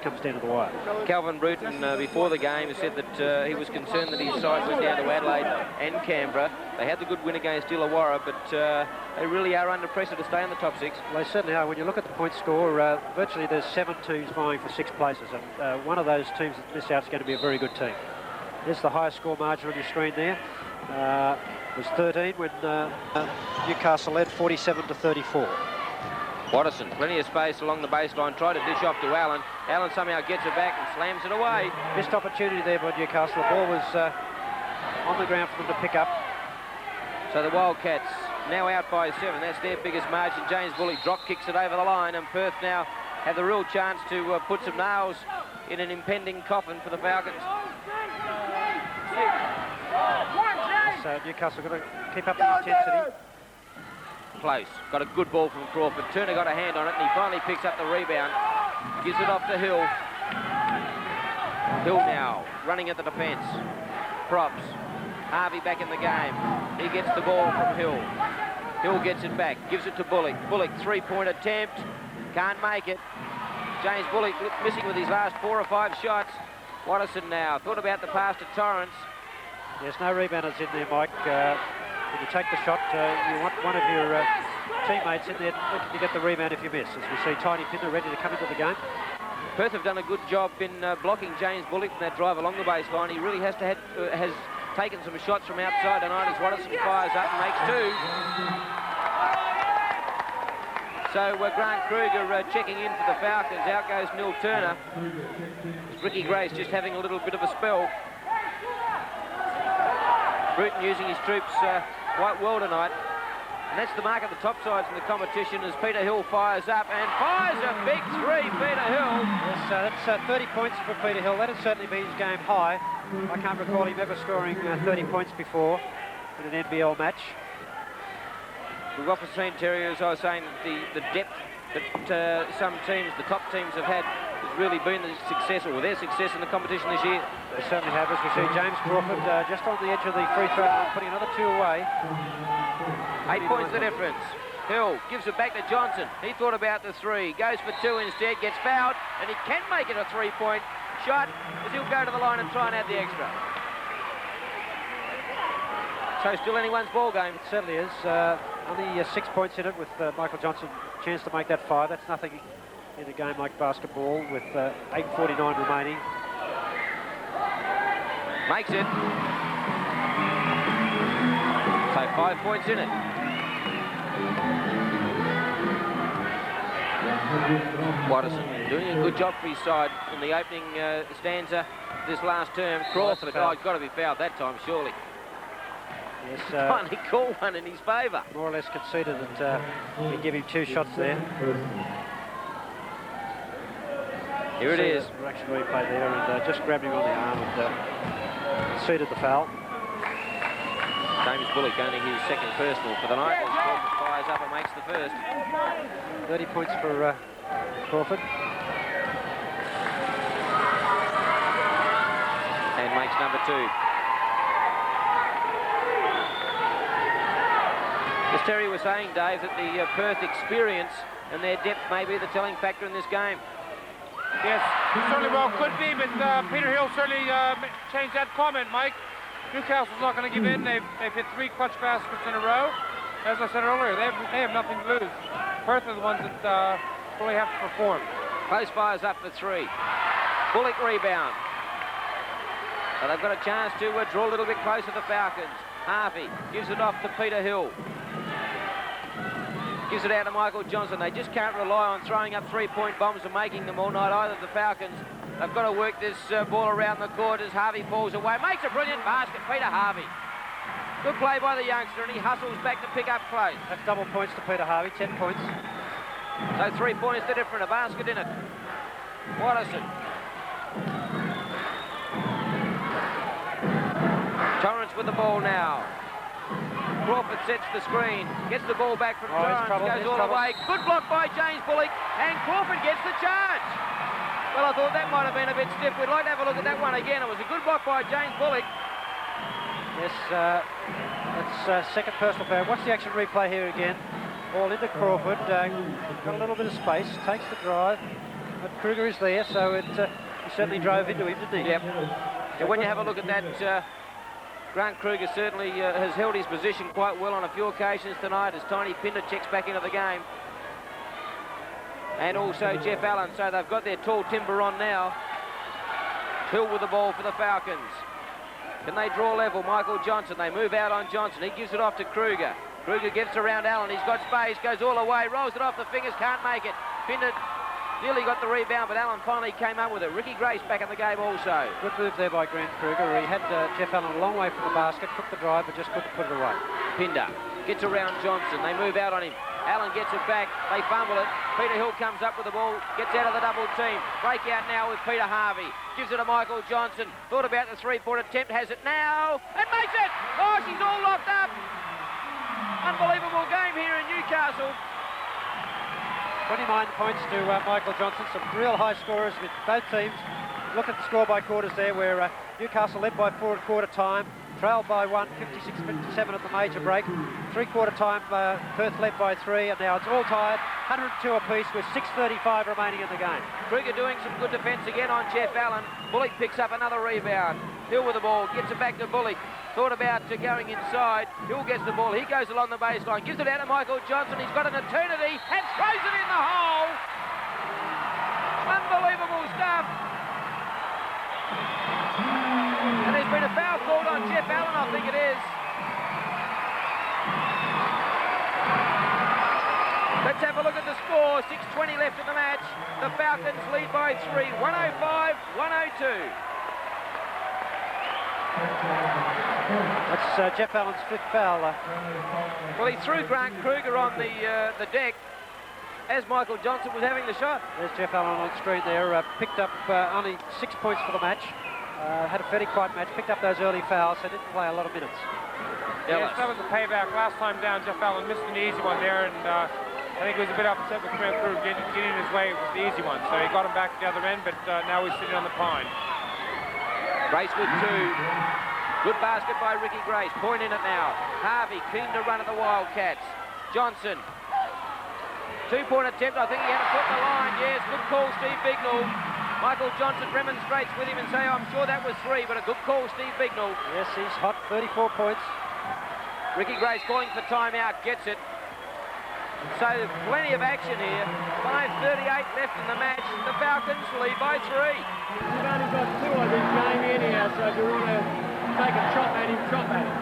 comes down to the wire. Calvin Bruton, before the game, said that he was concerned that his side was down to Adelaide and Canberra. They had the good win against Illawarra, but they really are under pressure to stay in the top 6. Well, they certainly are. When you look at the point score, virtually there's 7 teams vying for 6 places, and one of those teams that miss out is going to be a very good team. There's the highest score margin on your screen there. It was 13 when Newcastle led 47-34. Watterson, plenty of space along the baseline, tried to dish off to Allen. Allen somehow gets it back and slams it away. Missed opportunity there by Newcastle. The ball was on the ground for them to pick up. So the Wildcats now out by 7. That's their biggest margin. James Bullock drop kicks it over the line, and Perth now have the real chance to put some nails in an impending coffin for the Falcons. So Newcastle got to keep up the intensity. Close. Got a good ball from Crawford. Turner got a hand on it, and he finally picks up the rebound. Gives it off to Hill. Hill now running at the defence. Props. Harvey back in the game. He gets the ball from Hill. Hill gets it back. Gives it to Bullock. Bullock, three-point attempt. Can't make it. James Bullock missing with his last 4 or 5 shots. Watterson now. Thought about the pass to Torrance. There's no rebounders in there, Mike. When you take the shot, you want one of your teammates in there looking to get the rebound if you miss. As we see Tiny Pinder ready to come into the game. Perth have done a good job in blocking James Bullock from that drive along the baseline. He really has taken some shots from outside tonight as Watterson fires up and makes 2. So Grant Kruger checking in for the Falcons. Out goes Neil Turner. Ricky Grace just having a little bit of a spell. Bruton using his troops quite well tonight. And that's the mark of the top sides in the competition as Peter Hill fires up and fires a big 3, Peter Hill. Yes, that's 30 points for Peter Hill. That'd certainly be his game high. I can't recall him ever scoring 30 points before in an NBL match. We've often seen, Terry, as I was saying, the depth that some teams, the top teams have had, has really been the success, or their success in the competition this year. They certainly have, as we see James Crawford just on the edge of the free throw line, putting another 2 away. 8 points the difference. Hill gives it back to Johnson. He thought about the 3, goes for 2 instead, gets fouled, and he can make it a 3-point shot as he'll go to the line and try and add the extra. So still anyone's ball game. It certainly is. Only 6 points in it with Michael Johnson chance to make that 5. That's nothing in a game like basketball with 8:49 remaining. Makes it. So 5 points in it. Watterson doing a good job for his side in the opening stanza this last term. Crawford, got to be fouled that time, surely. Yes, finally call one in his favour. More or less conceded that he give him 2 shots there. Here it is. Action replay there, and just grabbed him on the arm and conceded the foul. James Bullock only his 2nd personal for the night. As Crawford fires up and makes the 1st. 30 points for Crawford. And makes number 2. As Terry was saying, Dave, that the Perth experience and their depth may be the telling factor in this game. Yes, certainly well could be, but Peter Hill certainly changed that comment, Mike. Newcastle's not going to give in. They've hit 3 clutch baskets in a row. As I said earlier, they have nothing to lose. Perth are the ones that really have to perform. Close fires up for 3. Bullock rebound. So they've got a chance to draw a little bit closer to the Falcons. Harvey gives it off to Peter Hill. Gives it out to Michael Johnson. They just can't rely on throwing up three-point bombs and making them all night either, the Falcons. They've got to work this ball around the court as Harvey falls away. Makes a brilliant basket, Peter Harvey. Good play by the youngster, and he hustles back to pick up close. That's double points to Peter Harvey, 10 points. So 3 points to different, a basket in it. Watterson. Torrance with the ball now. Crawford sets the screen, gets the ball back from Torrance, goes all the way. Good block by James Bullock, and Crawford gets the charge. Well, I thought that might have been a bit stiff. We'd like to have a look at that one again. It was a good block by James Bullock. Yes, that's second personal foul. Watch the action replay here again. Ball into Crawford, got a little bit of space, takes the drive, but Kruger is there, so he certainly drove into him, didn't he? Yep. Yeah, when you have a look at that, Grant Kruger certainly has held his position quite well on a few occasions tonight as Tiny Pinder checks back into the game. And also Jeff Allen, so they've got their tall timber on now. Hill with the ball for the Falcons. Can they draw level? Michael Johnson, they move out on Johnson. He gives it off to Kruger. Kruger gets around Allen, he's got space, goes all the way, rolls it off the fingers, can't make it. Pinder nearly got the rebound, but Allen finally came up with it. Ricky Grace back in the game also. Good move there by Grant Kruger. He had Jeff Allen a long way from the basket, took the drive, but just couldn't put it away. Pinder gets around Johnson. They move out on him. Allen gets it back. They fumble it. Peter Hill comes up with the ball, gets out of the double team. Break out now with Peter Harvey. Gives it to Michael Johnson. Thought about the three-point attempt, has it now, and makes it! Oh, she's all locked up. Unbelievable game here in Newcastle. 29 points to Michael Johnson. Some real high scorers with both teams. Look at the score by quarters there, where Newcastle led by 4 at quarter time, trailed by 1, 56-57 at the major break. 3-quarter time, Perth led by 3, and now it's all tied, 102 apiece with 6:35 remaining in the game. Kruger doing some good defence again on Jeff Allen. Bullock picks up another rebound. Hill with the ball, gets it back to Bullock. Thought about going inside. Hill gets the ball. He goes along the baseline, gives it out to Michael Johnson. He's got an eternity and throws it in the hole. Unbelievable stuff. And there's been a foul called on Jeff Allen, I think it is. Let's have a look at the score. 6:20 left in the match. The Falcons lead by 3, 105-102. That's Jeff Allen's 5th foul. Well, he threw Grant Kruger on the deck as Michael Johnson was having the shot. There's Jeff Allen on screen there. Picked up only 6 points for the match. Had a fairly quiet match. Picked up those early fouls, so didn't play a lot of minutes. Yes, that was a payback. Last time down, Jeff Allen missed an easy one there, and I think he was a bit upset with Grant Kruger getting in his way with the easy one. So he got him back at the other end, but now he's sitting on the pine. Grace with 2. Good basket by Ricky Grace. Point in it now. Harvey keen to run at the Wildcats. Johnson. 2-point attempt. I think he had a foot in the line. Yes, good call, Steve Bignell. Michael Johnson remonstrates with him and say, I'm sure that was 3, but a good call, Steve Bignell. Yes, he's hot. 34 points. Ricky Grace calling for timeout. Gets it. So plenty of action here. 5:38 left in the match. The Falcons lead by 3. We've only got 2 of this game anyhow, so if you want to take a chop at him, chop at him.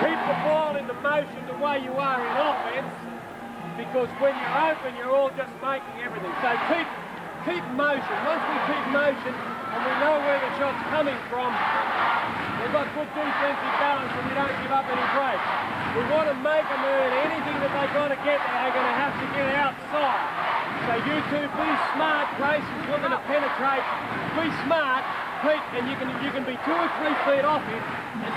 Keep the ball in the motion the way you are in offense, because when you're open, you're all just making everything. So keep motion. Once we keep motion and we know where the shot's coming from, we've got good defensive balance and we don't give up any breaks. We want to make them earn anything that they've got to get there. They're going to have to get outside. So you two be smart. Grace is looking to penetrate. Be smart, Pete, and you can be 2 or 3 feet off him and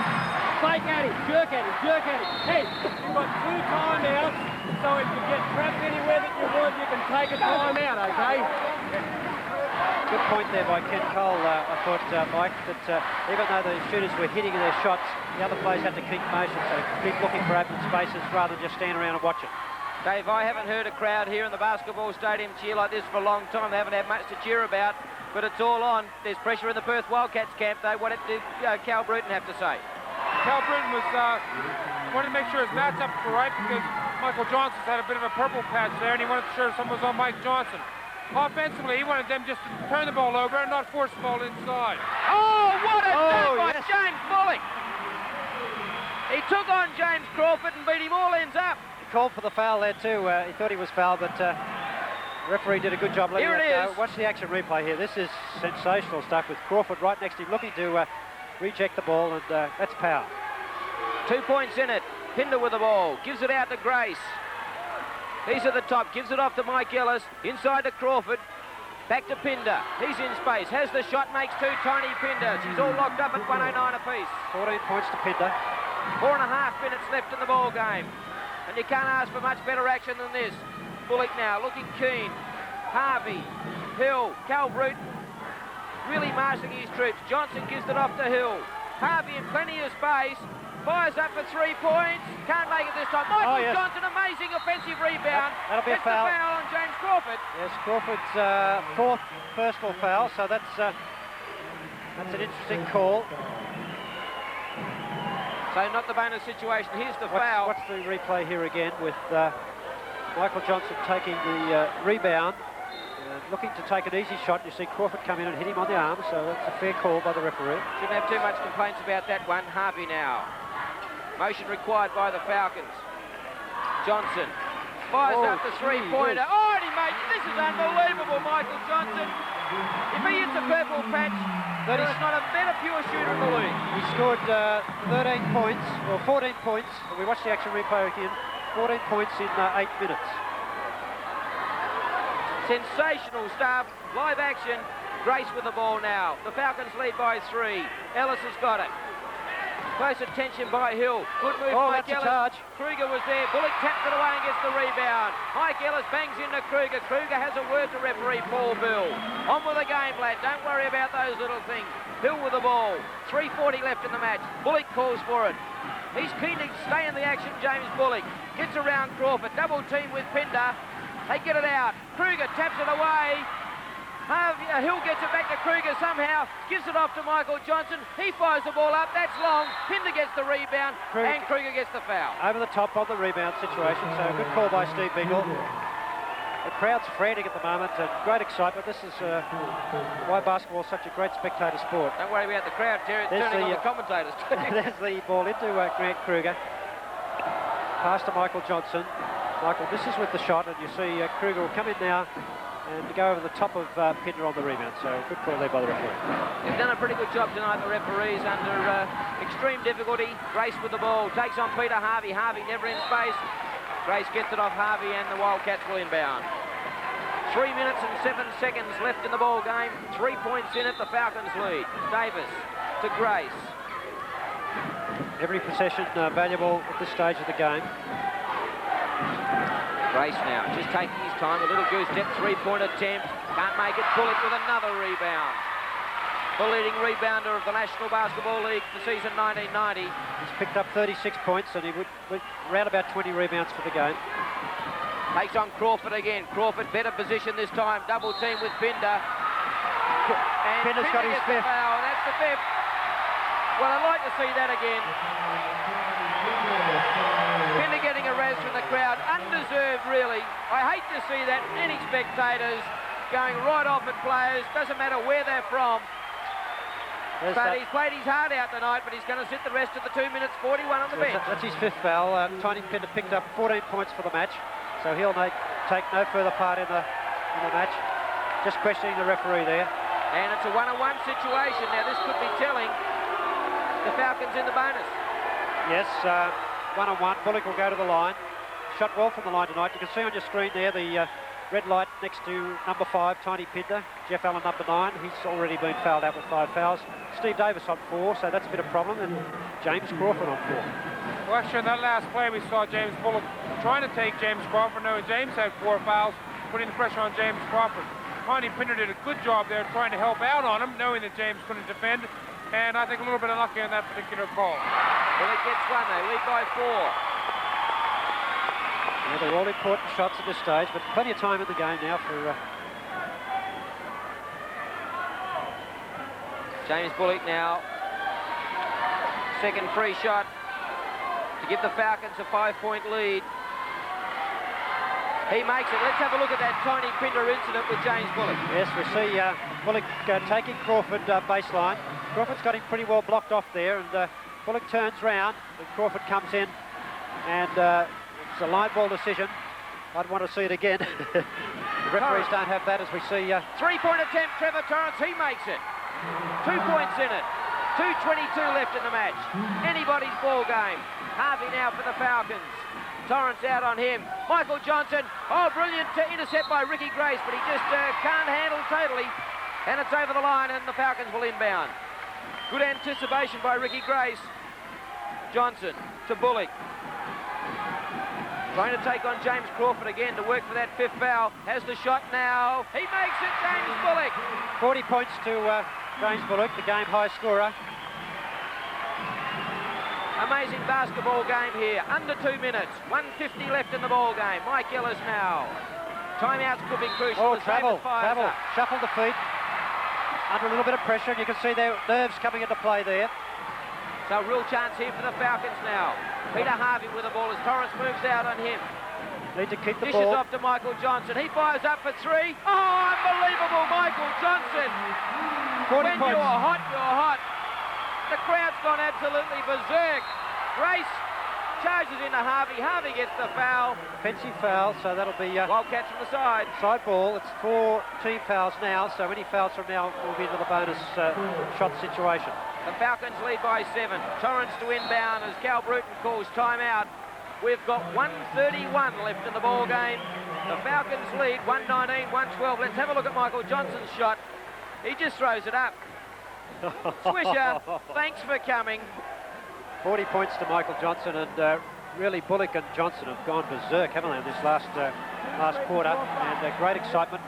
fake at him, jerk at him, jerk at him. Hey, you've got 2 timeouts, so if you get trapped anywhere that you want, you can take a timeout, okay? Good point there by Ken Cole, I thought, Mike, that even though the shooters were hitting their shots, the other players had to keep motion, so keep looking for open spaces rather than just stand around and watch it. Dave, I haven't heard a crowd here in the basketball stadium cheer like this for a long time. They haven't had much to cheer about, but it's all on. There's pressure in the Perth Wildcats camp, though. What did Cal Bruton have to say? Cal Bruton wanted to make sure his matchup was right because Michael Johnson's had a bit of a purple patch there, and he wanted to make sure someone was on Mike Johnson. Offensively, he wanted them just to turn the ball over and not force the ball inside. Oh, what a dunk by James Bullock! He took on James Crawford and beat him all ends up. called for the foul there too. He thought he was fouled, but the referee did a good job letting it go. Watch the action replay here. This is sensational stuff with Crawford right next to him, looking to reject the ball, and that's power. 2 points in it. Pinder with the ball, gives it out to Grace. He's at the top, gives it off to Mike Ellis, inside to Crawford. Back to Pinder. He's in space. Has the shot, makes two. Tiny Pinder. She's all locked up at 109 apiece. 14 points to Pinder. 4.5 minutes left in the ball game. And you can't ask for much better action than this. Bullock now looking keen. Harvey, Hill, Calbrute really marshalling his troops. Johnson gives it off to Hill. Harvey in plenty of space. Fires up for 3 points. Can't make it this time. Michael Johnson, amazing offensive rebound. That'll be a foul. The foul on James Crawford. Yes, Crawford's fourth personal foul, so that's an interesting call. So not the bonus situation. Here's the foul. Watch the replay here again with Michael Johnson taking the rebound. Looking to take an easy shot. You see Crawford come in and hit him on the arm, so that's a fair call by the referee. Shouldn't have too much complaints about that one. Harvey now. Motion required by the Falcons. Johnson fires up the three-pointer. Oh, and he made this is unbelievable, Michael Johnson. If he hits a purple patch, there's not a better pure shooter in the league. He scored 13 points, or 14 points. We watched the action replay again. 14 points in 8 minutes. Sensational stuff. Live action. Grace with the ball now. The Falcons lead by 3. Ellis has got it. Close attention by Hill. Good move by Ellis. Charge. Kruger was there. Bullock taps it away and gets the rebound. Mike Ellis bangs into Kruger. Kruger has a word to referee Paul Bill. On with the game, lad. Don't worry about those little things. Hill with the ball. 3:40 left in the match. Bullock calls for it. He's keen to stay in the action, James Bullock. Gets around Crawford. Double team with Pinder. They get it out. Kruger taps it away. Hill gets it back to Kruger somehow. Gives it off to Michael Johnson. He fires the ball up. That's long. Pinder gets the rebound. And Kruger gets the foul. Over the top of the rebound situation. So good call by Steve Bingle. The crowd's frantic at the moment. Great excitement. This is why basketball is such a great spectator sport. Don't worry about the crowd, Terry. It's turning on the commentators. There's the ball into Grant Kruger. Pass to Michael Johnson. Michael misses with the shot, and you see Kruger will come in now and go over the top of Pinder on the rebound. So good call there by the referee. They've done a pretty good job tonight, the referees, under extreme difficulty. Grace with the ball, takes on Peter Harvey. Harvey never in space. Grace gets it off Harvey, and the Wildcats will inbound. 3 minutes and 7 seconds left in the ball game. 3 points in it, the Falcons lead. Davis to Grace. Every possession valuable at this stage of the game. Grace now, just taking his time, a little goose step, three-point attempt, can't make it. Bullock with another rebound. The leading rebounder of the National Basketball League for season 1990. He's picked up 36 points and he would around about 20 rebounds for the game. Takes on Crawford again. Crawford better position this time, double team with Pinder. And Pinder's got his fifth. Foul, and that's the fifth. Well, I'd like to see that again. Pinder getting a razz from the crowd, undeserved really. I hate to see that. Any spectators going right off at players, doesn't matter where they're from. But he's played his heart out tonight, but he's going to sit the rest of the 2 minutes 41 on the bench. That's his fifth foul. Tiny Pinder picked up 14 points for the match, so he'll take no further part in the match. Just questioning the referee there. And it's a one-on-one situation. Now this could be telling. The Falcons in the bonus. Yes, one-on-one. Bullock will go to the line. Shot well from the line tonight. You can see on your screen there the red light next to number 5, Tiny Pinder. Jeff Allen, number 9. He's already been fouled out with 5 fouls. Steve Davis on 4, so that's a bit of problem. And James Crawford on 4. Well, actually, in that last play, we saw James Bullock trying to take James Crawford. Now, James had 4 fouls, putting the pressure on James Crawford. Tiny Pinder did a good job there trying to help out on him, knowing that James couldn't defend. And I think a little bit unlucky on that particular call. Well, it gets one. They lead by 4. Yeah, they're all important shots at this stage, but plenty of time in the game now for... James Bullock now. Second free shot to give the Falcons a 5-point lead. He makes it. Let's have a look at that Tiny Pinder incident with James Bullock. Yes, we see Bullock taking Crawford baseline. Crawford's got him pretty well blocked off there, and Bullock turns round, and Crawford comes in and It's a line ball decision. I'd want to see it again. The referees don't have that, as we see. Three-point attempt, Trevor Torrance, he makes it. 2 points in it. 2:22 left in the match. Anybody's ball game. Harvey now for the Falcons. Torrance out on him. Michael Johnson. Oh, brilliant intercept by Ricky Grace, but he just can't handle totally. And it's over the line, and the Falcons will inbound. Good anticipation by Ricky Grace. Johnson to Bullock. Trying to take on James Crawford again to work for that 5th foul. Has the shot now. He makes it, James Bullock. 40 points to James Bullock, the game high scorer. Amazing basketball game here. Under 2 minutes. 1:50 left in the ball game. Mike Ellis now. Timeouts could be crucial. Oh, travel. Shuffle the feet. Under a little bit of pressure, and you can see their nerves coming into play there. So a real chance here for the Falcons now. Peter Harvey with the ball as Torrance moves out on him. Need to keep the Dishes ball. off to Michael Johnson. He fires up for 3. Oh, unbelievable, Michael Johnson. 40 When points. you're hot, you're hot. The crowd's gone absolutely berserk. Grace charges into Harvey. Harvey gets the foul. Offensive foul, so that'll be Wildcats from the side. side ball. It's 4 team fouls now, so any fouls from now will be into the bonus shot situation. The Falcons lead by 7. Torrance to inbound as Cal Bruton calls timeout. We've got 1:31 left in the ball game. The Falcons lead 1:19, 1:12. Let's have a look at Michael Johnson's shot. He just throws it up. Swisher, thanks for coming. 40 points to Michael Johnson, and really Bullock and Johnson have gone berserk, haven't they, in this last quarter, and great excitement.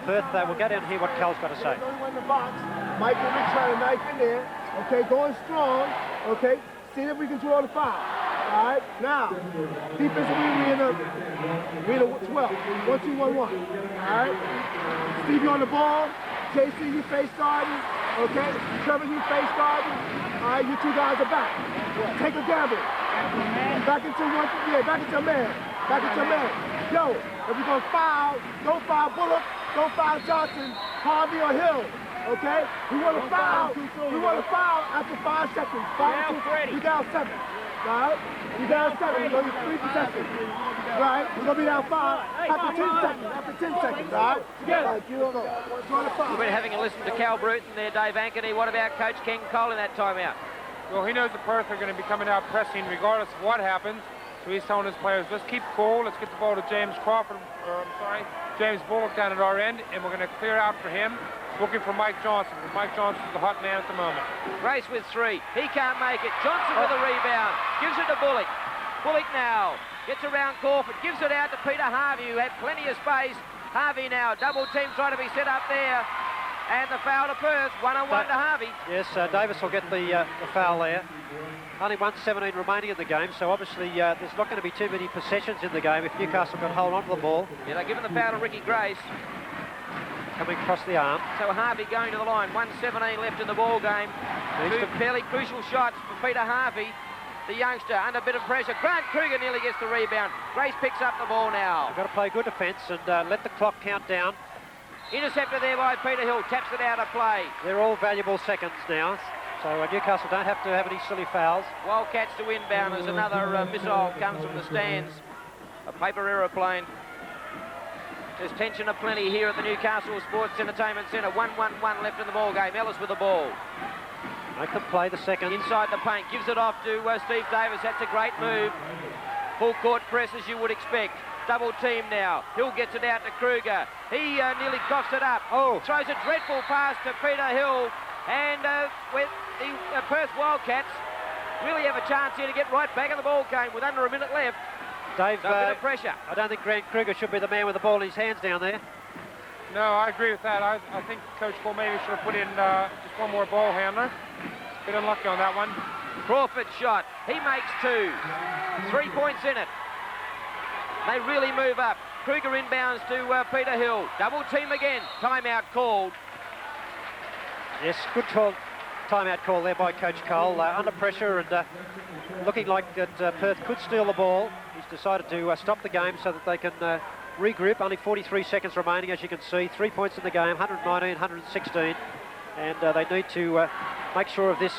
Perth, we'll go down and hear what Cal's got to say. Only one in the box. Michael Rich trying to knife in there. Okay, going strong. Okay, see if we can draw the foul. All right, now, defensively we in a 12. 1-2-1-1. All right, Stevie on the ball. JC, you face guarding. Okay, Trevor, you face guarding. All right, you two guys are back. Take a gamble. Back into one. Yeah, back into a man. Back into a man. Yo, if you're gonna foul, don't foul Bullock. Don't foul Johnson, Harvey or Hill. Okay? We want to foul. We want to foul after 5 seconds. 5 you down 7. Right? You down 7. You're going to get 3 possessions. Right? We're going to be down 5 after 10 seconds. After 10 seconds. Right? Together. You don't know. We've been having a listen to Cal Bruton there, Dave Ankeny. What about Coach Ken Cole in that timeout? Well, he knows the Perth are going to be coming out pressing regardless of what happens. So he's telling his players, let's keep cool. Let's get the ball to James Bullock down at our end, and we're going to clear out for him. Looking for Mike Johnson. Mike Johnson's the hot man at the moment. Grace with 3. He can't make it. Johnson with a rebound. Gives it to Bullock. Bullock now gets around Crawford. Gives it out to Peter Harvey, who had plenty of space. Harvey now. Double team trying to be set up there. And the foul to Perth. 1-on-1 to Harvey. Yes, Davis will get the foul there. Only 1:17 remaining in the game, so obviously there's not going to be too many possessions in the game if Newcastle can hold on to the ball. Yeah, they're giving the foul to Ricky Grace. Coming across the arm. So Harvey going to the line. 1:17 left in the ball game. 2 fairly crucial shots for Peter Harvey, the youngster, under a bit of pressure. Grant Kruger nearly gets the rebound. Grace picks up the ball now. They've got to play good defence and let the clock count down. Intercepted there by Peter Hill. Taps it out of play. They're all valuable seconds now. So Newcastle don't have to have any silly fouls. Wildcats to inbound as another missile comes from the stands. A paper aeroplane. There's tension aplenty here at the Newcastle Sports Entertainment Centre. 1-1-1 left in the ball game. Ellis with the ball. Make them play the second. Inside the paint. Gives it off to Steve Davis. That's a great move. Full court press as you would expect. Double team now. Hill gets it out to Kruger. He nearly coughs it up. Oh. Throws a dreadful pass to Peter Hill. And with the Perth Wildcats really have a chance here to get right back in the ball game with under a minute left. Dave, So a bit of pressure. I don't think Grant Kruger should be the man with the ball in his hands down there. No, I agree with that. I think Coach Cole maybe should have put in just one more ball handler. Bit unlucky on that one. Crawford shot. He makes 2. 3 points in it. They really move up. Kruger inbounds to Peter Hill. Double team again. Timeout called. Yes, good call. Timeout call there by Coach Cole. Under pressure and looking like that Perth could steal the ball. He's decided to stop the game so that they can regroup. Only 43 seconds remaining, as you can see. 3 points in the game, 119, 116. And they need to make sure of this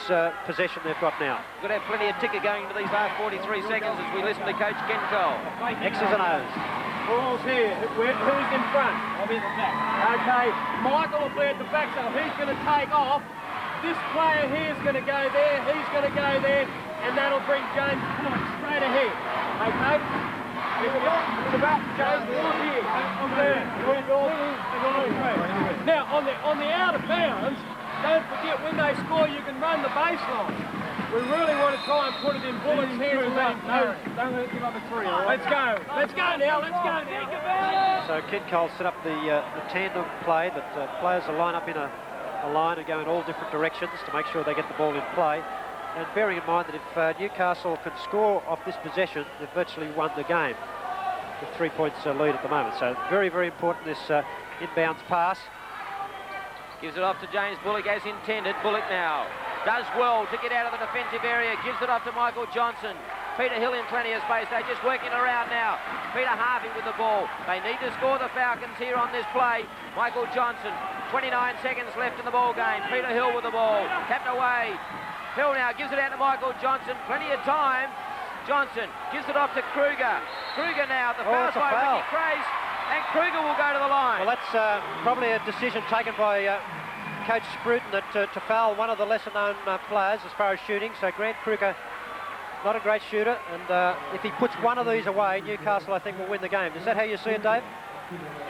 possession they've got now. We're going to have plenty of ticker going into these last 43 seconds as we listen to Coach Ken Cole. X's and O's. Ball's here. Who's in front? I'm in the back. Okay, Michael will be at the back, so he's going to take off. This player here is going to go there, he's going to go there, and that'll bring James Bullock straight ahead. Okay? Here we go. In the back, James Bullock here. I'm there. Now, on the out of bounds, don't forget when they score, you can run the baseline. We really want to try and put it in Bullock's hands. Don't let him give up a three, all right? Let's go. Let's go now. Let's go now. So Ken Cole set up the tandem play that players will line up in a line and go in all different directions to make sure they get the ball in play. And bearing in mind that if Newcastle can score off this possession, they've virtually won the game with 3 points lead at the moment. So very, very important, this inbounds pass. Gives it off to James Bullock as intended. Bullock now does well to get out of the defensive area. Gives it off to Michael Johnson. Peter Hill in plenty of space. They're just working around now. Peter Harvey with the ball. They need to score, the Falcons, here on this play. Michael Johnson, 29 seconds left in the ball game. Peter Hill with the ball. Tapped away. Hill now gives it out to Michael Johnson. Plenty of time. Johnson gives it off to Kruger. Kruger now, the foul by Ricky Craze. And Kruger will go to the line. Well, that's probably a decision taken by Coach Spruton that to foul one of the lesser-known players as far as shooting. So Grant Kruger, not a great shooter, and if he puts one of these away, Newcastle, I think, will win the game. Is that how you see it, Dave?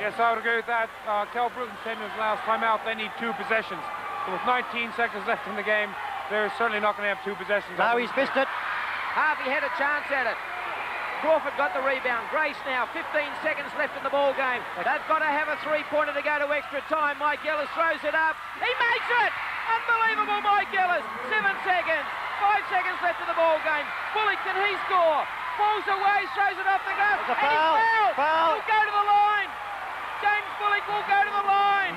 Yes, I would agree with that. Kel Bruton said in his last time out they need 2 possessions. So with 19 seconds left in the game, they're certainly not going to have 2 possessions. No, he's missed it. Harvey had a chance at it. Crawford got the rebound. Grace now, 15 seconds left in the ball game. They've got to have a three-pointer to go to extra time. Mike Ellis throws it up. He makes it! Unbelievable, Mike Ellis. 7 seconds. 5 seconds left in the ball game. Bullock, can he score? Falls away, throws it off the glass. It's a foul. And he's Foul. He'll go to the line. James Bullock will go to the line.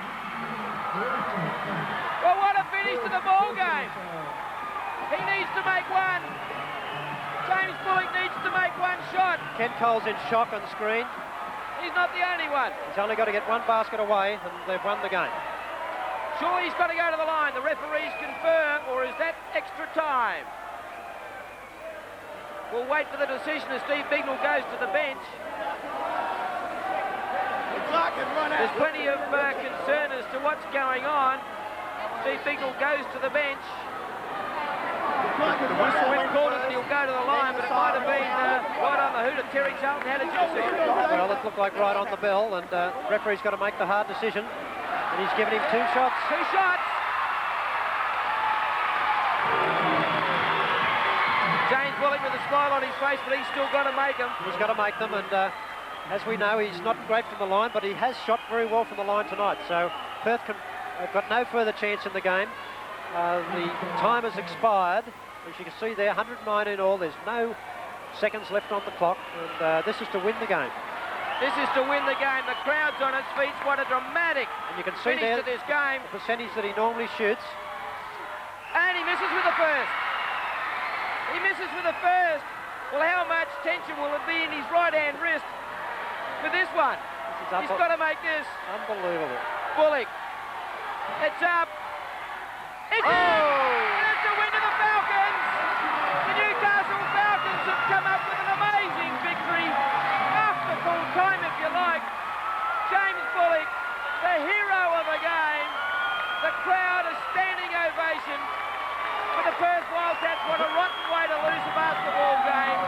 Well, what a finish to the ball game. He needs to make one. James Bullock needs to make one shot. Ken Cole's in shock on screen. He's not the only one. He's only got to get one basket away, and they've won the game. Sure, he's got to go to the line. The referees confirm, or is that extra time? We'll wait for the decision as Steve Bignell goes to the bench. There's plenty of concern as to what's going on. Steve Bignell goes to the bench. When called it, he'll go to the line, but it might have been right on the hoot of Terry Charlton. How did you see it? Well, it looked like right on the bell, and referee's got to make the hard decision, and he's given him 2 shots. 2 shots. James Bullock with a smile on his face, but he's still got to make them. He's got to make them, and as we know, he's not great from the line, but he has shot very well from the line tonight. So Perth have got no further chance in the game. The time has expired. As you can see there, 109 in all. There's no seconds left on the clock, and this is to win the game. This is to win the game. The crowd's on its feet. What a dramatic and you can see finish there to this game. The percentage that he normally shoots. And he misses with the first. He misses with the first. Well, how much tension will it be in his right-hand wrist with this one? He's got to make this. Unbelievable. Bullock. It's up. It's in! And it's a win to the Falcons! The Newcastle Falcons have come up with an amazing victory after full time, if you like. James Bullock, the hero of the game. The crowd, a standing ovation for the Perth Wildcats. What a rotten way to lose a basketball game.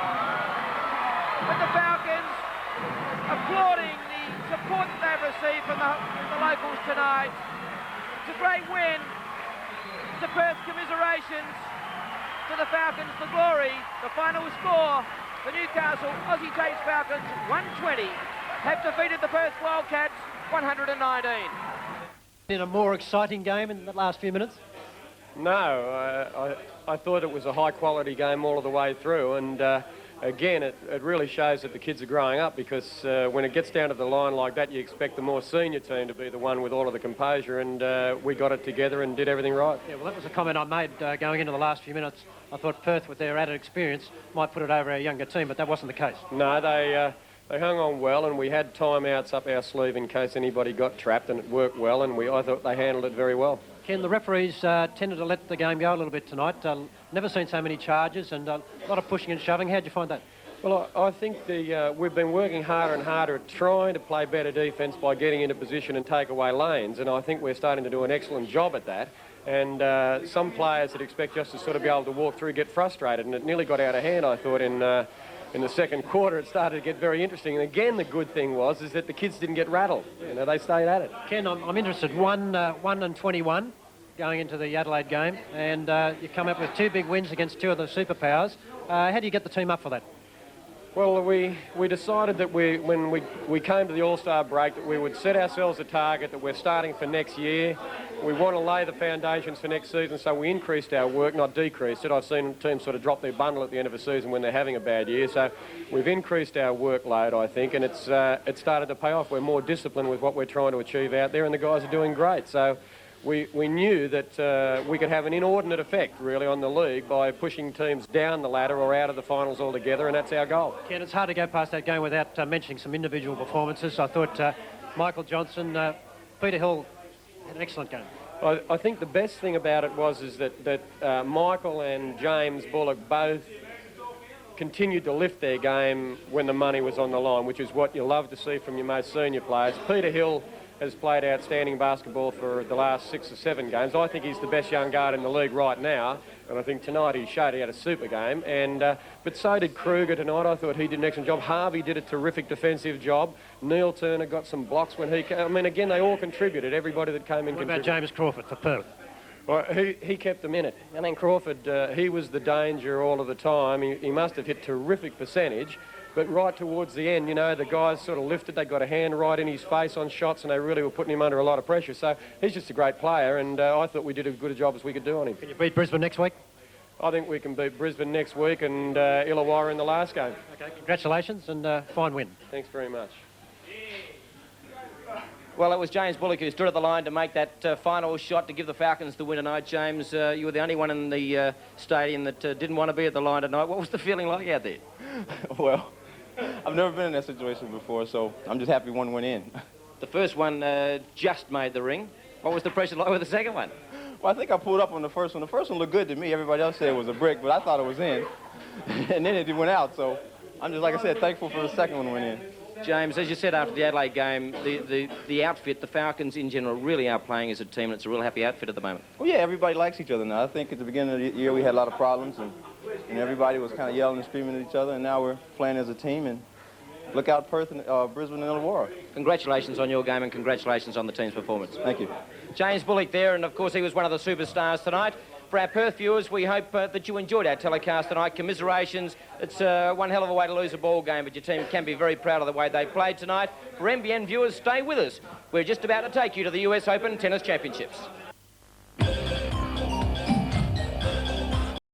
But the Falcons applauding the support that they've received from the locals tonight. It's a great win. To Perth, commiserations. To the Falcons, the glory. The final score, the Newcastle Aussie Tapes Falcons 120 have defeated the Perth Wildcats 119. In a more exciting game in the last few minutes? No, I thought it was a high-quality game all of the way through, and again, it really shows that the kids are growing up, because when it gets down to the line like that, you expect the more senior team to be the one with all of the composure, and we got it together and did everything right. Yeah, well, that was a comment I made going into the last few minutes. I thought Perth, with their added experience, might put it over our younger team, but that wasn't the case. No, they hung on well, and we had timeouts up our sleeve in case anybody got trapped, and it worked well, and I thought they handled it very well. Ken, the referees tended to let the game go a little bit tonight. Never seen so many charges and a lot of pushing and shoving. How'd you find that? Well, I think we've been working harder and harder at trying to play better defence by getting into position and take away lanes, and I think we're starting to do an excellent job at that. And some players that expect just to sort of be able to walk through get frustrated, and it nearly got out of hand, I thought, in the second quarter. It started to get very interesting. And again, the good thing is that the kids didn't get rattled. You know, they stayed at it. Ken, I'm interested. 1-21 going into the Adelaide game, and you come up with 2 big wins against 2 of the superpowers. How do you get the team up for that? Well, we decided that when we came to the All-Star break that we would set ourselves a target that we're starting for next year. We want to lay the foundations for next season, so we increased our work, not decreased it. I've seen teams sort of drop their bundle at the end of a season when they're having a bad year, so we've increased our workload, I think, and it's started to pay off. We're more disciplined with what we're trying to achieve out there, and the guys are doing great. So we knew that we could have an inordinate effect, really, on the league by pushing teams down the ladder or out of the finals altogether, and that's our goal. Ken, it's hard to go past that game without mentioning some individual performances. I thought Michael Johnson, Peter Hill had an excellent game. I think the best thing about it is that Michael and James Bullock both continued to lift their game when the money was on the line, which is what you love to see from your most senior players. Peter Hill has played outstanding basketball for the last 6 or 7 games. I think he's the best young guard in the league right now, and I think tonight he showed he had a super game. But so did Kruger tonight. I thought he did an excellent job. Harvey did a terrific defensive job. Neil Turner got some blocks when he came. I mean, again, they all contributed. Everybody that came in What contributed. about James Crawford for Perth? Well, he kept them in it. I mean, Crawford, he was the danger all of the time. He must have hit terrific percentage. But right towards the end, you know, the guys sort of lifted. They got a hand right in his face on shots, and they really were putting him under a lot of pressure. So he's just a great player, and I thought we did as good a job as we could do on him. Can you beat Brisbane next week? I think we can beat Brisbane next week and Illawarra in the last game. Okay, congratulations and fine win. Thanks very much. Well, it was James Bullock who stood at the line to make that final shot to give the Falcons the win tonight. James, you were the only one in the stadium that didn't want to be at the line tonight. What was the feeling like out there? Well, I've never been in that situation before, so I'm just happy one went in. The first one just made the ring. What was the pressure like with the second one? Well, I think I pulled up on the first one. The first one looked good to me. Everybody else said it was a brick, but I thought it was in. And then it went out, so I'm just, like I said, thankful for the second one went in. James, as you said after the Adelaide game, the outfit, the Falcons in general, really are playing as a team, and it's a real happy outfit at the moment. Well, yeah, everybody likes each other now. I think at the beginning of the year we had a lot of problems, and everybody was kind of yelling and screaming at each other, and now we're playing as a team, and look out Perth and Brisbane and Illawarra. Congratulations on your game, and congratulations on the team's performance. Thank you. James Bullock there, and of course he was one of the superstars tonight. For our Perth viewers, we hope that you enjoyed our telecast tonight. Commiserations. It's one hell of a way to lose a ball game, but your team can be very proud of the way they played tonight. For NBN viewers, stay with us. We're just about to take you to the US Open Tennis Championships.